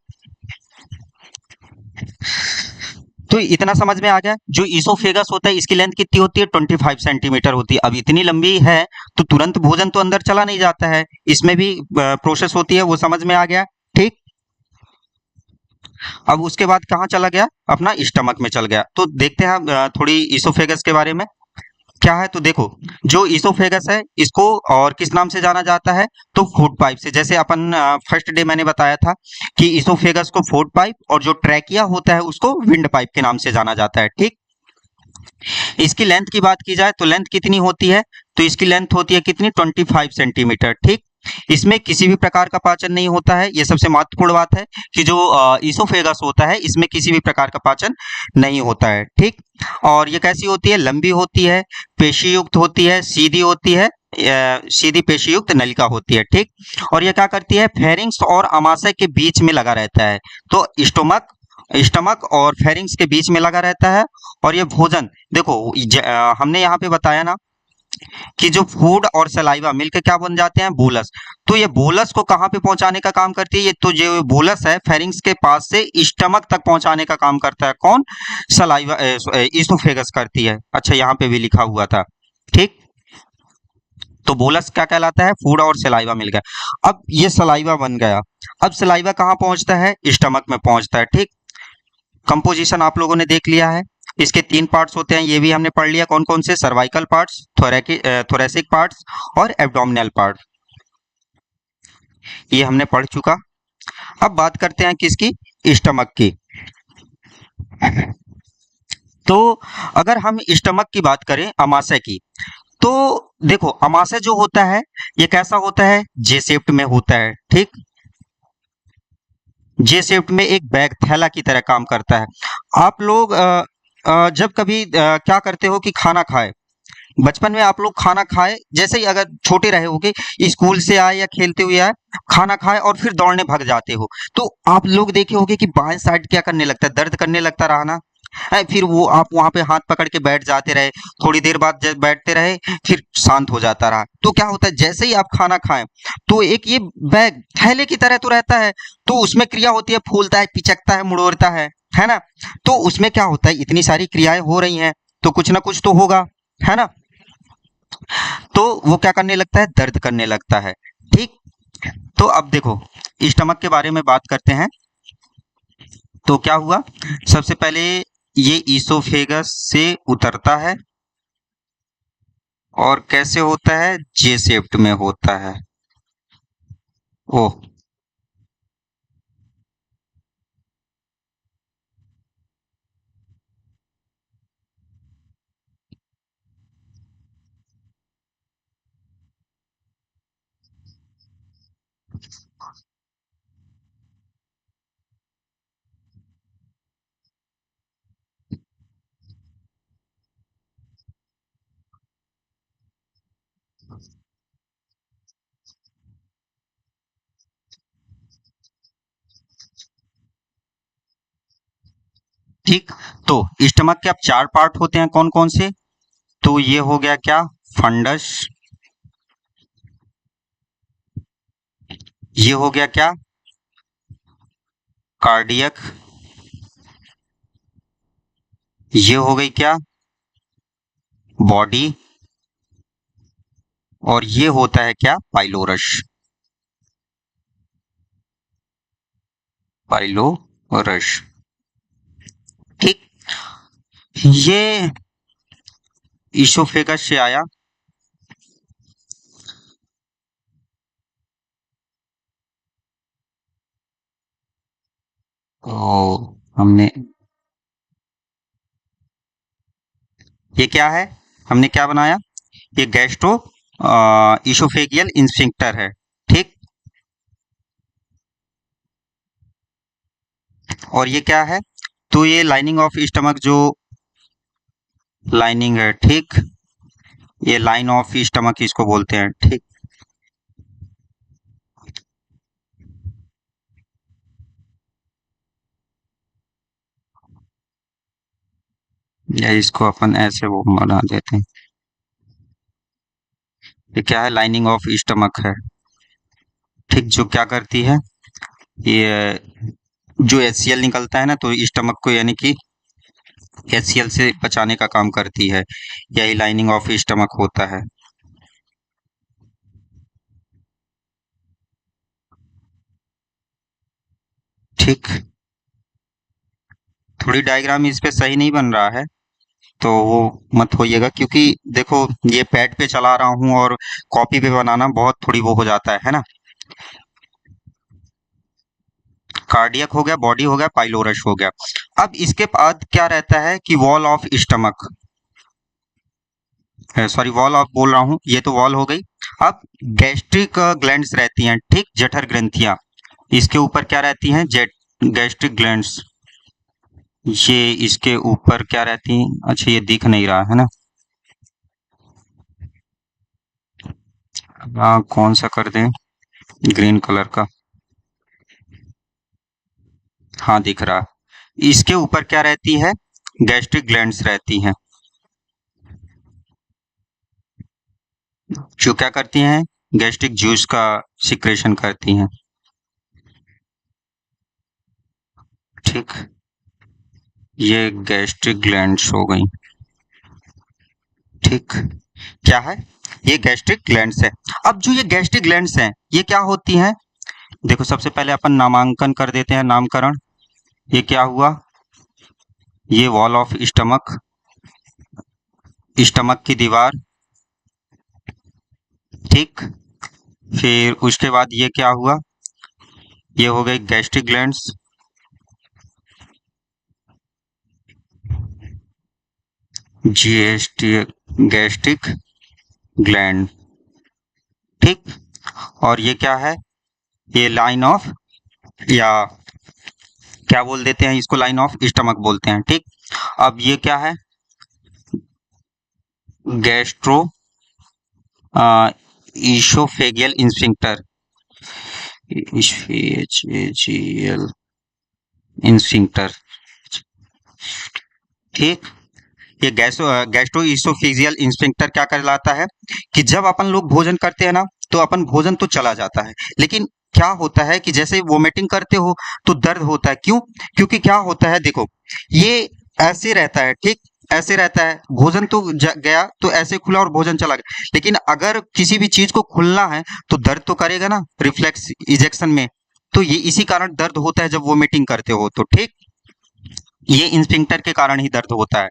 तो इतना समझ में आ गया। जो ईसोफेगस होता है इसकी लेंथ कितनी होती है? 25 सेंटीमीटर होती है। अब इतनी लंबी है तो तुरंत भोजन तो अंदर चला नहीं जाता है, इसमें भी प्रोसेस होती है, वो समझ में आ गया, ठीक। अब उसके बाद कहाँ चला गया? अपना स्टमक में चल गया। तो देखते हैं थोड़ी ईसोफेगस के बारे में क्या है। तो देखो जो ईसोफेगस है इसको और किस नाम से जाना जाता है? तो फूड पाइप से। जैसे अपन फर्स्ट डे मैंने बताया था कि ईसोफेगस को फूड पाइप और जो ट्रैकिया होता है उसको विंड पाइप के नाम से जाना जाता है, ठीक। इसकी लेंथ की बात की जाए तो लेंथ कितनी होती है? तो इसकी लेंथ होती है कितनी? 25 सेंटीमीटर, ठीक। इसमें किसी भी प्रकार का पाचन नहीं होता है, ये सबसे महत्वपूर्ण बात है कि जो ईसोफेगस होता है इसमें किसी भी प्रकार का पाचन नहीं होता है, ठीक। और ये कैसी होती है? लंबी होती है, पेशी युक्त होती है, सीधी होती है, सीधी पेशी युक्त नलिका होती है, ठीक। और ये क्या करती है? फेरिंग्स और अमाशय के बीच में लगा रहता है। तो स्टोमक स्टमक और फेरिंग्स के बीच में लगा रहता है। और ये भोजन देखो हमने यहाँ पे बताया ना कि जो फूड और सलाइवा मिलकर क्या बन जाते हैं? बोलस। तो ये बोलस को कहाँ पे पहुंचाने का काम करती है? ये तो जो बोलस है फेरिंग्स के पास से स्टमक तक पहुंचाने का काम करता है। कौन? सलाइवा, ईसोफेगस करती है। अच्छा यहाँ पे भी लिखा हुआ था, ठीक। तो बोलस क्या कहलाता है? फूड और सलाइवा मिल गया। अब ये सलाइवा बन गया, अब सलाइवा कहाँ पहुंचता है? स्टमक में पहुंचता है, ठीक। कंपोजिशन आप लोगों ने देख लिया है। इसके 3 पार्ट्स होते हैं, ये भी हमने पढ़ लिया कौन कौन से? सर्वाइकल पार्ट्स, थोरेसिक पार्ट्स और एब्डोमिनल पार्ट, ये हमने पढ़ चुका। अब बात करते हैं किसकी? स्टमक की। तो अगर हम स्टमक की बात करें, अमाशय की, तो देखो अमाशय जो होता है ये कैसा होता है? जे शेप्ड में होता है, ठीक। जे शेप्ड में एक बैग थैला की तरह काम करता है। आप लोग जब कभी क्या करते हो कि खाना खाए, बचपन में आप लोग खाना खाए, जैसे ही अगर छोटे रहे होगे, स्कूल से आए या खेलते हुए आए, खाना खाए और फिर दौड़ने भाग जाते हो, तो आप लोग देखे होंगे कि बाएं साइड क्या करने लगता है? दर्द करने लगता रहा ना है। फिर वो आप वहां पे हाथ पकड़ के बैठ जाते रहे, थोड़ी देर बाद जब बैठते रहे फिर शांत हो जाता रहा। तो क्या होता है? जैसे ही आप खाना खाएं तो एक ये बैग थैले की तरह तो रहता है, तो उसमें क्रिया होती है, फूलता है, पिचकता है, मुड़ोड़ता है ना। तो उसमें क्या होता है? इतनी सारी क्रियाएं हो रही हैं तो कुछ ना कुछ तो होगा, है ना। तो वो क्या करने लगता है? दर्द करने लगता है, ठीक। तो अब देखो स्टमक के बारे में बात करते हैं। तो क्या हुआ? सबसे पहले ये ईसोफेगस से उतरता है और कैसे होता है? जे शेप्ड में होता है। ओह, ठीक। तो स्टमक के अब 4 पार्ट होते हैं, कौन कौन से? तो ये हो गया क्या? फंडस, ये हो गया क्या? कार्डियक, ये हो गई क्या? बॉडी, और ये होता है क्या, पाइलोरस। पाइलोरस। ठीक। ये ईसोफेगस से आया। तो हमने, ये क्या है, हमने क्या बनाया, ये गैस्ट्रो ईसोफेगियल इंस्फिंक्टर है। ठीक। और ये क्या है, तो ये लाइनिंग ऑफ स्टमक, जो लाइनिंग है, ठीक, ये लाइन ऑफ स्टमक इसको बोलते हैं। ठीक। या इसको अपन ऐसे वो बना देते हैं। ये क्या है, लाइनिंग ऑफ स्टमक है। ठीक। जो क्या करती है, ये जो HCl निकलता है ना, तो स्टमक को यानी कि HCl से बचाने का काम करती है। यही लाइनिंग ऑफ स्टमक होता है। ठीक। थोड़ी डायग्राम इस पे सही नहीं बन रहा है, तो वो मत होइएगा, क्योंकि देखो ये पैड पे चला रहा हूँ और कॉपी पे बनाना बहुत थोड़ी वो हो जाता है ना। कार्डियक हो गया, बॉडी हो गया, पाइलोरस हो गया। अब इसके बाद क्या रहता है कि wall of stomach, sorry wall of बोल रहा हूँ, ये तो वॉल हो गई। अब गैस्ट्रिक ग्लैंड्स रहती हैं, ठीक, जठर ग्रंथियां, इसके ऊपर क्या रहती हैं, जेट गैस्ट्रिक ग्लैंड्स, ये इसके ऊपर क्या रहती हैं, अच्छा ये दिख नहीं रहा है ना, कौन सा कर दें, ग्रीन कलर का, हाँ दिख रहा। इसके ऊपर क्या रहती है, गैस्ट्रिक ग्लैंड्स रहती हैं, जो क्या करती हैं, गैस्ट्रिक जूस का सिक्रेशन करती हैं। ठीक। ये गैस्ट्रिक ग्लैंड्स हो गई। ठीक। क्या है, ये गैस्ट्रिक ग्लैंड्स है। अब जो ये गैस्ट्रिक ग्लैंड्स हैं, ये क्या होती हैं, देखो सबसे पहले अपन नामांकन कर देते हैं, नामकरण। ये क्या हुआ, ये वॉल ऑफ स्टमक, स्टमक की दीवार। ठीक। फिर उसके बाद ये क्या हुआ, ये हो गई gastric glands, GST, gastric gland. ठीक। और ये क्या है, ये लाइन ऑफ, या क्या बोल देते हैं इसको, लाइन ऑफ स्टमक बोलते हैं। ठीक। अब ये क्या है, गैस्ट्रो ईसोफेगियल इंस्फिंक्टर, ईसोफेजियल इंस्फिंक्टर। ठीक। ये गैस्ट्रो ईसोफेजियल इंस्फिंक्टर क्या कहलाता है, कि जब अपन लोग भोजन करते हैं ना, तो अपन भोजन तो चला जाता है, लेकिन क्या होता है कि जैसे वोमिटिंग करते हो तो दर्द होता है। क्यों, क्योंकि क्या होता है, देखो ये ऐसे रहता है, ठीक, ऐसे रहता है, भोजन तो गया तो ऐसे खुला और भोजन चला गया, लेकिन अगर किसी भी चीज को खुलना है तो दर्द तो करेगा ना, रिफ्लेक्स इजेक्शन में, तो ये इसी कारण दर्द होता है जब वोमिटिंग करते हो तो। ठीक। ये इंस्फिंक्टर के कारण ही दर्द होता है।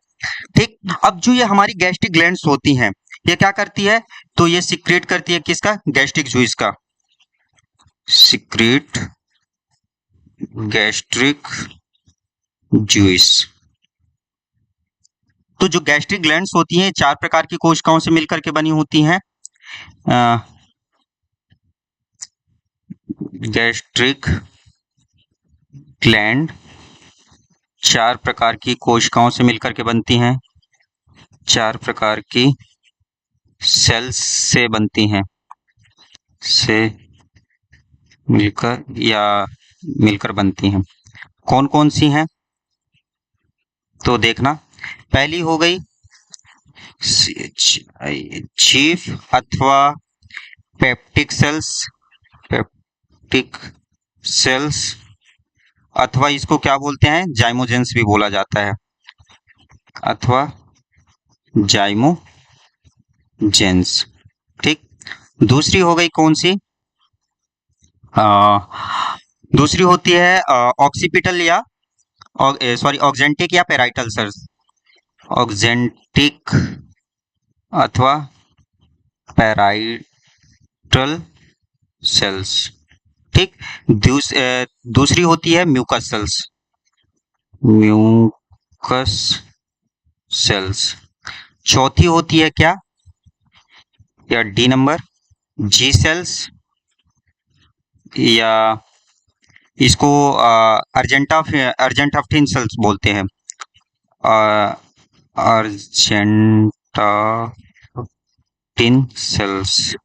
ठीक। अब जो ये हमारी गैस्ट्रिक ग्लैंड्स होती हैं, ये क्या करती है, तो ये सिक्रेट करती है किसका, गैस्ट्रिक जूस का, सिक्रेट गैस्ट्रिक जूस। तो जो गैस्ट्रिक ग्लैंड्स होती हैं, चार प्रकार की कोशिकाओं से मिलकर के बनी होती हैं। गैस्ट्रिक ग्लैंड चार प्रकार की कोशिकाओं से मिलकर के बनती हैं, चार प्रकार की सेल्स से बनती हैं, से मिलकर या मिलकर बनती हैं। कौन कौन सी हैं, तो देखना, पहली हो गई चीफ अथवा पेप्टिक सेल्स, पेप्टिक सेल्स, अथवा इसको क्या बोलते हैं, जाइमोजेंस भी बोला जाता है, अथवा जाइमोजेंस। ठीक। दूसरी हो गई कौन सी? अ, दूसरी होती है ऑक्सीपिटल या सॉरी ऑक्जेंटिक या पेराइटल सेल्स। ऑक्जेंटिक अथवा पेराइटल सेल्स। ठीक। दूसरी होती है म्यूकस सेल्स। Mucus sales. चौथी होती है क्या, या डी नंबर, जी सेल्स, या इसको अर्जेंटाफ्टिन सेल्स बोलते हैं। अर्जेंटाफ्टिन सेल्स।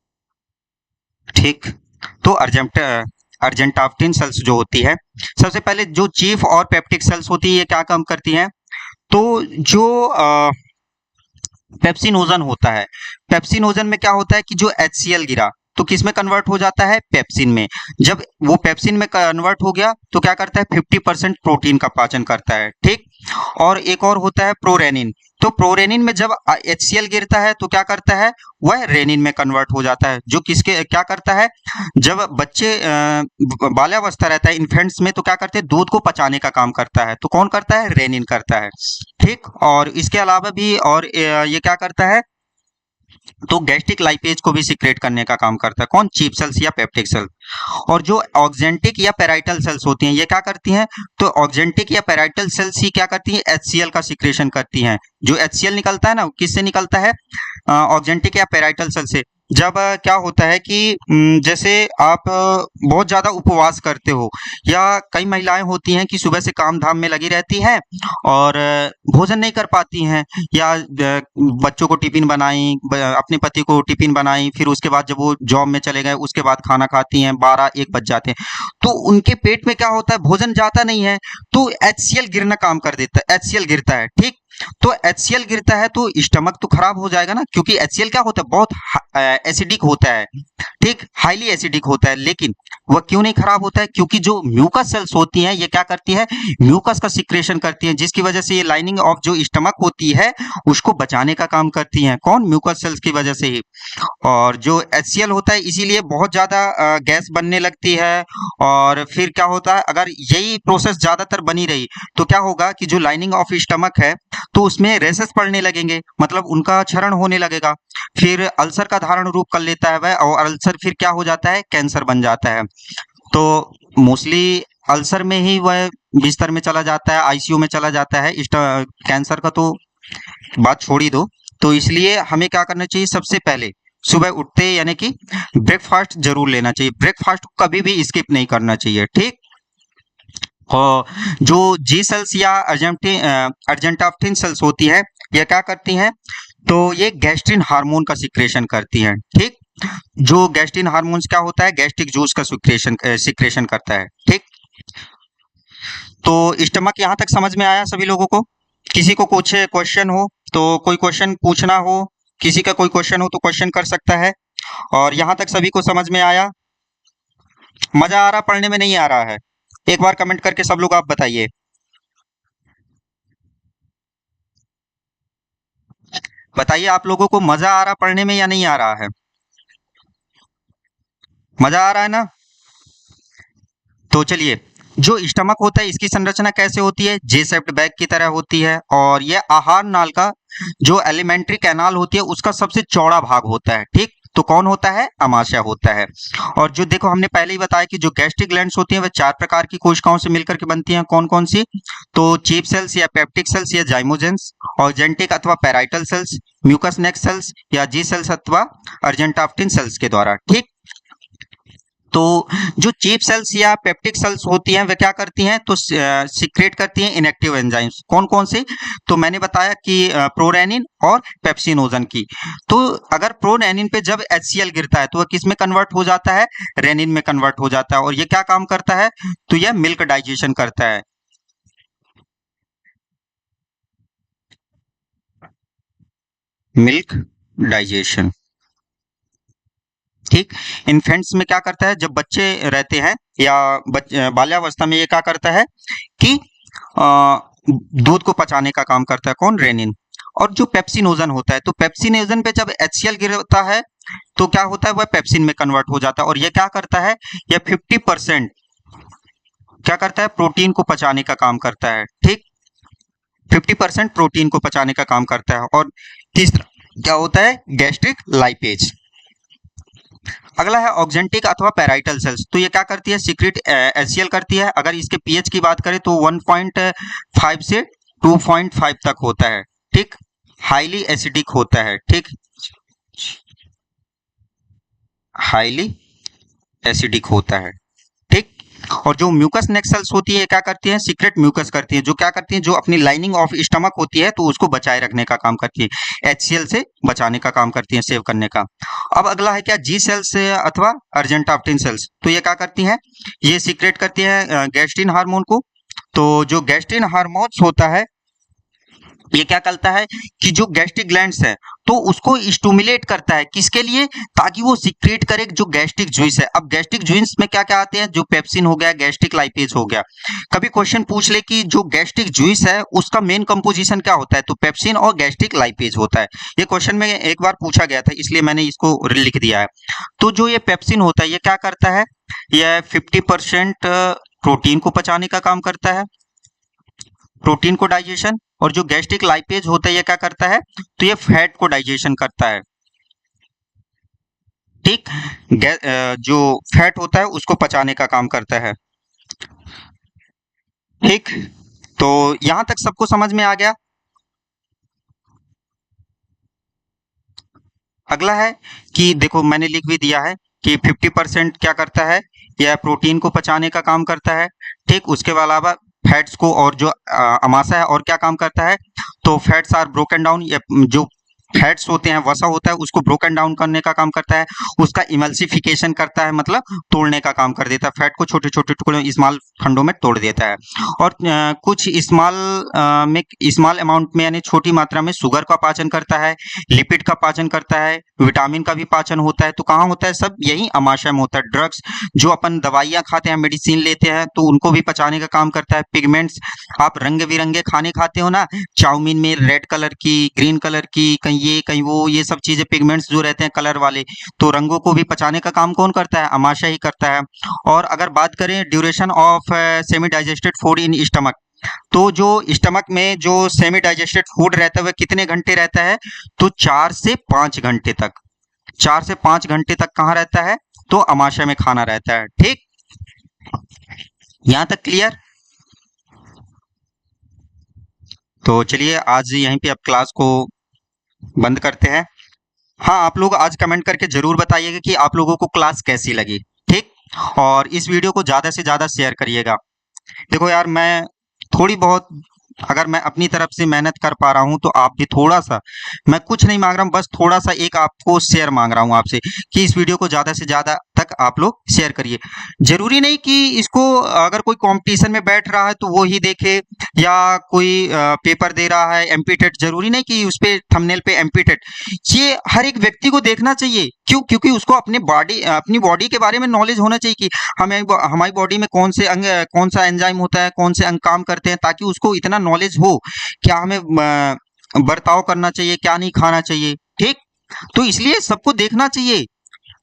ठीक। तो अर्जेंटाफ्टिन सेल्स जो होती है, सबसे पहले जो चीफ और पेप्टिक सेल्स होती है, ये क्या काम करती हैं? तो जो पेप्सिनोजन होता है, पेप्सिनोजन में क्या होता है कि जो HCl गिरा तो किस में कन्वर्ट हो जाता है? पेप्सिन में। जब वो पेप्सिन में कन्वर्ट हो गया तो क्या करता है? 50% प्रोटीन का पाचन करता है। ठीक। और एक और होता है प्रोरेनिन। तो प्रोरेनिन में जब HCl गिरता है तो क्या करता है? वह रेनिन में कन्वर्ट हो जाता है, जो किसके क्या करता है? जब बच्चे बाल्यावस्था रहता है इन्फेंट्स में, तो क्या करते हैं? दूध को पचाने का काम करता है। तो कौन करता है? रेनिन करता है। ठीक। और इसके अलावा भी और ये क्या करता है? तो गैस्ट्रिक लाइपेज को भी सिक्रेट करने का काम करता है। कौन? चीफ सेल्स या पेप्टिक सेल्स। और जो ऑक्जेंटिक या पेराइटल सेल्स होती हैं, ये क्या करती हैं? तो ऑक्जेंटिक या पेराइटल सेल्स ही क्या करती हैं? HCl का सिक्रेशन करती हैं। जो HCl निकलता है ना, किससे निकलता है? ऑक्जेंटिक या पेराइटल सेल से। जब क्या होता है कि जैसे आप बहुत ज्यादा उपवास करते हो, या कई महिलाएं होती हैं कि सुबह से काम धाम में लगी रहती हैं और भोजन नहीं कर पाती हैं, या बच्चों को टिफिन बनाई, अपने पति को टिफिन बनाई, फिर उसके बाद जब वो जॉब में चले गए उसके बाद खाना खाती हैं, 12-1 बज जाते हैं, तो उनके पेट में क्या होता है? भोजन जाता नहीं है, तो HCl गिरना काम कर देता है। HCl गिरता है। ठीक। तो HCl गिरता है तो स्टमक तो खराब हो जाएगा ना, क्योंकि HCl क्या होता है? बहुत एसिडिक होता है। ठीक। हाईली एसिडिक होता है। लेकिन वह क्यों नहीं खराब होता है? क्योंकि जो म्यूकस सेल्स होती हैं, ये क्या करती है? म्यूकस का सिक्रेशन करती है, जिसकी वजह से ये लाइनिंग ऑफ जो स्टमक होती है उसको बचाने का काम करती हैं। कौन? म्यूकस सेल्स की वजह से ही। और जो HCl होता है, इसीलिए बहुत ज्यादा गैस बनने लगती है। और फिर क्या होता है? अगर यही प्रोसेस ज्यादातर बनी रही तो क्या होगा कि जो लाइनिंग ऑफ स्टमक है, तो उसमें रेसेस पड़ने लगेंगे, मतलब उनका क्षरण होने लगेगा। फिर अल्सर का धारण रूप कर लेता है वह, और अल्सर फिर क्या हो जाता है? कैंसर बन जाता है। तो मोस्टली अल्सर में ही वह बिस्तर में चला जाता है, ICU में चला जाता है। इस कैंसर का तो बात छोड़ ही दो। तो इसलिए हमें क्या करना चाहिए? सबसे पहले सुबह उठते यानी कि ब्रेकफास्ट जरूर लेना चाहिए। ब्रेकफास्ट कभी भी स्किप नहीं करना चाहिए। ठीक। और जो जी सेल्स या अर्जेंटाफ्टिन सेल्स होती है, ये क्या करती हैं? तो ये गैस्ट्रिन हार्मोन का सिक्रेशन करती हैं। ठीक। जो गैस्ट्रिन हार्मोन्स क्या होता है? गैस्ट्रिक जूस का सिक्रेशन करता है। ठीक। तो स्टमक यहाँ तक समझ में आया सभी लोगों को? किसी को कुछ क्वेश्चन हो तो कोई क्वेश्चन पूछना हो, किसी का कोई क्वेश्चन हो तो क्वेश्चन कर सकता है। और यहाँ तक सभी को समझ में आया? मजा आ रहा पढ़ने में, नहीं आ रहा है? एक बार कमेंट करके सब लोग आप बताइए। बताइए आप लोगों को मजा आ रहा पढ़ने में या नहीं आ रहा है? मजा आ रहा है ना? तो चलिए, जो स्टमक होता है इसकी संरचना कैसे होती है? जे शेप्ड बैग की तरह होती है, और यह आहार नाल का जो एलिमेंट्री कैनाल होती है उसका सबसे चौड़ा भाग होता है। ठीक। तो कौन होता है? अमाशय होता है। और जो देखो हमने पहले ही बताया कि जो गैस्ट्रिक ग्लैंड्स होती हैं वह 4 प्रकार की कोशिकाओं से मिलकर के बनती हैं। कौन कौन सी? तो चीफ सेल्स या पेप्टिक सेल्स या जाइमोजेंस, ऑक्जेंटिक अथवा parietal cells, mucous neck cells, या जी सेल्स अथवा अर्जेंटाफ्टिन सेल्स के द्वारा। ठीक। तो जो चीफ सेल्स या पेप्टिक सेल्स होती हैं वे क्या करती हैं? तो सीक्रेट करती हैं इनएक्टिव एंजाइम्स। कौन कौन से? तो मैंने बताया कि प्रोरेनिन और पेप्सिनोजन की। तो अगर प्रोरेनिन पे जब HCl गिरता है तो वह किस में कन्वर्ट हो जाता है? रेनिन में कन्वर्ट हो जाता है। और ये क्या काम करता है? तो यह मिल्क डाइजेशन करता है। Milk digestion. ठीक। इन्फेंट्स में क्या करता है? जब बच्चे रहते हैं या बाल्यावस्था में, ये क्या करता है कि दूध को पचाने का काम करता है। कौन? रेनिन। और जो पेप्सिनोजन होता है, तो पेप्सिनोजन पे जब HCl गिरता है तो क्या होता है, वह पेप्सिन में कन्वर्ट हो जाता है। और यह क्या करता है, यह 50% क्या करता है, प्रोटीन को पचाने का काम करता है। ठीक, 50% प्रोटीन को पचाने का काम करता है। और तीसरा क्या होता है, गैस्ट्रिक लाइपेज। अगला है ऑक्जेंटिक अथवा पैराइटल सेल्स। तो ये क्या करती है, सीक्रेट एचसीएल करती है। अगर इसके पीएच की बात करें तो 1.5 से 2.5 तक होता है। ठीक, हाईली एसिडिक होता है। ठीक, हाईली एसिडिक होता है। ठीक, और जो म्यूकस नेक सेल्स होती है क्या करती है, सीक्रेट म्यूकस करती है। जो क्या करती है, जो अपनी लाइनिंग ऑफ स्टमक होती है तो उसको बचाए रखने का काम करती है, एचसीएल से बचाने का काम करती है, सेव करने का। अब अगला है क्या, जी सेल्स अथवा अर्जेंटाप्टिन सेल्स। तो ये क्या करती हैं, ये सीक्रेट करती है गैस्ट्रिन हार्मोन को। तो जो गैस्ट्रिन हार्मोन्स होता है ये क्या करता है कि जो गैस्ट्रिक ग्लैंड्स है तो उसको स्टिमुलेट करता है, किसके लिए, ताकि वो सीक्रेट करे जो गैस्ट्रिक जूस है। अब गैस्ट्रिक जूस में क्या क्या आते हैं, जो पेप्सिन हो गया, गैस्ट्रिक लाइपेज हो गया। कभी क्वेश्चन पूछ ले कि जो गैस्ट्रिक जूस है उसका मेन कंपोजिशन क्या होता है, तो पेप्सिन और गैस्ट्रिक लाइपेज होता है। ये क्वेश्चन में एक बार पूछा गया था, इसलिए मैंने इसको लिख दिया है। तो जो ये पेप्सिन होता है ये क्या करता है, यह 50% प्रोटीन को पचाने का काम करता है, प्रोटीन को डाइजेशन। और जो गैस्ट्रिक लाइपेज होता है ये क्या करता है, तो ये फैट को डाइजेशन करता है। ठीक, जो फैट होता है उसको पचाने का काम करता है। ठीक, तो यहां तक सबको समझ में आ गया। अगला है कि देखो मैंने लिख भी दिया है कि 50% क्या करता है, यह प्रोटीन को पचाने का काम करता है। ठीक, उसके अलावा फैट्स को, और जो अमाशय है और क्या काम करता है, तो फैट्स आर ब्रोकन डाउन, जो फैट्स होते हैं, वसा होता है, उसको ब्रोकन डाउन करने का काम करता है। उसका इमल्सिफिकेशन करता है, मतलब तोड़ने का काम कर देता है, फैट को छोटे छोटे टुकड़ों, स्मॉल खंडों में तोड़ देता है। और कुछ स्मॉल अमाउंट में यानी छोटी मात्रा में शुगर का पाचन करता है, लिपिड का पाचन करता है, विटामिन का भी पाचन होता है। तो कहाँ होता है, सब यही अमाशय में होता है। ड्रग्स, जो अपन दवाइयाँ खाते हैं, मेडिसिन लेते हैं, तो उनको भी पचाने का काम करता है। पिगमेंट्स, आप रंग बिरंगे खाने खाते हो ना, चाउमीन में रेड कलर की, ग्रीन कलर की, कहीं ये कहीं वो, ये सब चीजें पिगमेंट्स जो रहते हैं कलर वाले, तो रंगों को भी पचाने का काम कौन करता है, अमाशय ही करता है। और अगर बात करें duration of semi digested food in stomach, तो जो स्टमक में जो सेमी डाइजेस्टेड फूड रहता है वह कितने घंटे रहता है, तो 4 से 5 घंटे तक, 4 से 5 घंटे तक कहाँ रहता है, तो अमाशय में खाना रहता है। ठीक, यहां तक क्लियर। तो चलिए आज यहीं पे अब क्लास को बंद करते हैं। हाँ, आप लोग आज कमेंट करके जरूर बताइएगा कि आप लोगों को क्लास कैसी लगी। ठीक, और इस वीडियो को ज्यादा से ज्यादा शेयर करिएगा। देखो यार, मैं थोड़ी बहुत, अगर मैं अपनी तरफ से मेहनत कर पा रहा हूं तो आप भी थोड़ा सा, मैं कुछ नहीं मांग रहा हूं, बस थोड़ा सा एक आपको शेयर मांग रहा हूं आपसे कि इस वीडियो को ज्यादा से ज्यादा तक आप लोग शेयर करिए। जरूरी नहीं कि इसको, अगर कोई कंपटीशन में बैठ रहा है तो वो ही देखे, या कोई पेपर दे रहा है एमपी टेट, जरूरी नहीं कि उस पे थंबनेल पे एमपी टेट, ये हर एक व्यक्ति को देखना चाहिए। क्यों, क्योंकि उसको अपनी बॉडी के बारे में नॉलेज होना चाहिए कि हमें, हमारी बॉडी में कौन से अंग, कौन सा एंजाइम होता है, कौन से अंग काम करते हैं, ताकि उसको इतना नॉलेज हो क्या हमें बर्ताव करना चाहिए, क्या नहीं खाना चाहिए। ठीक, तो इसलिए सबको देखना चाहिए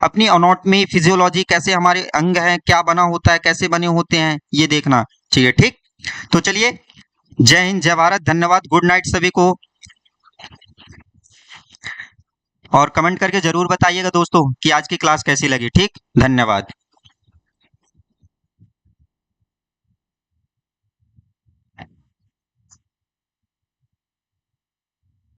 अपनी अनॉटमी, फिजियोलॉजी, कैसे हमारे अंग हैं, क्या बना होता है, कैसे बने होते हैं, ये देखना चाहिए। ठीक, तो चलिए, जय हिंद, जय भारत, धन्यवाद, गुड नाइट सभी को। और कमेंट करके जरूर बताइएगा दोस्तों कि आज की क्लास कैसी लगी। ठीक, धन्यवाद।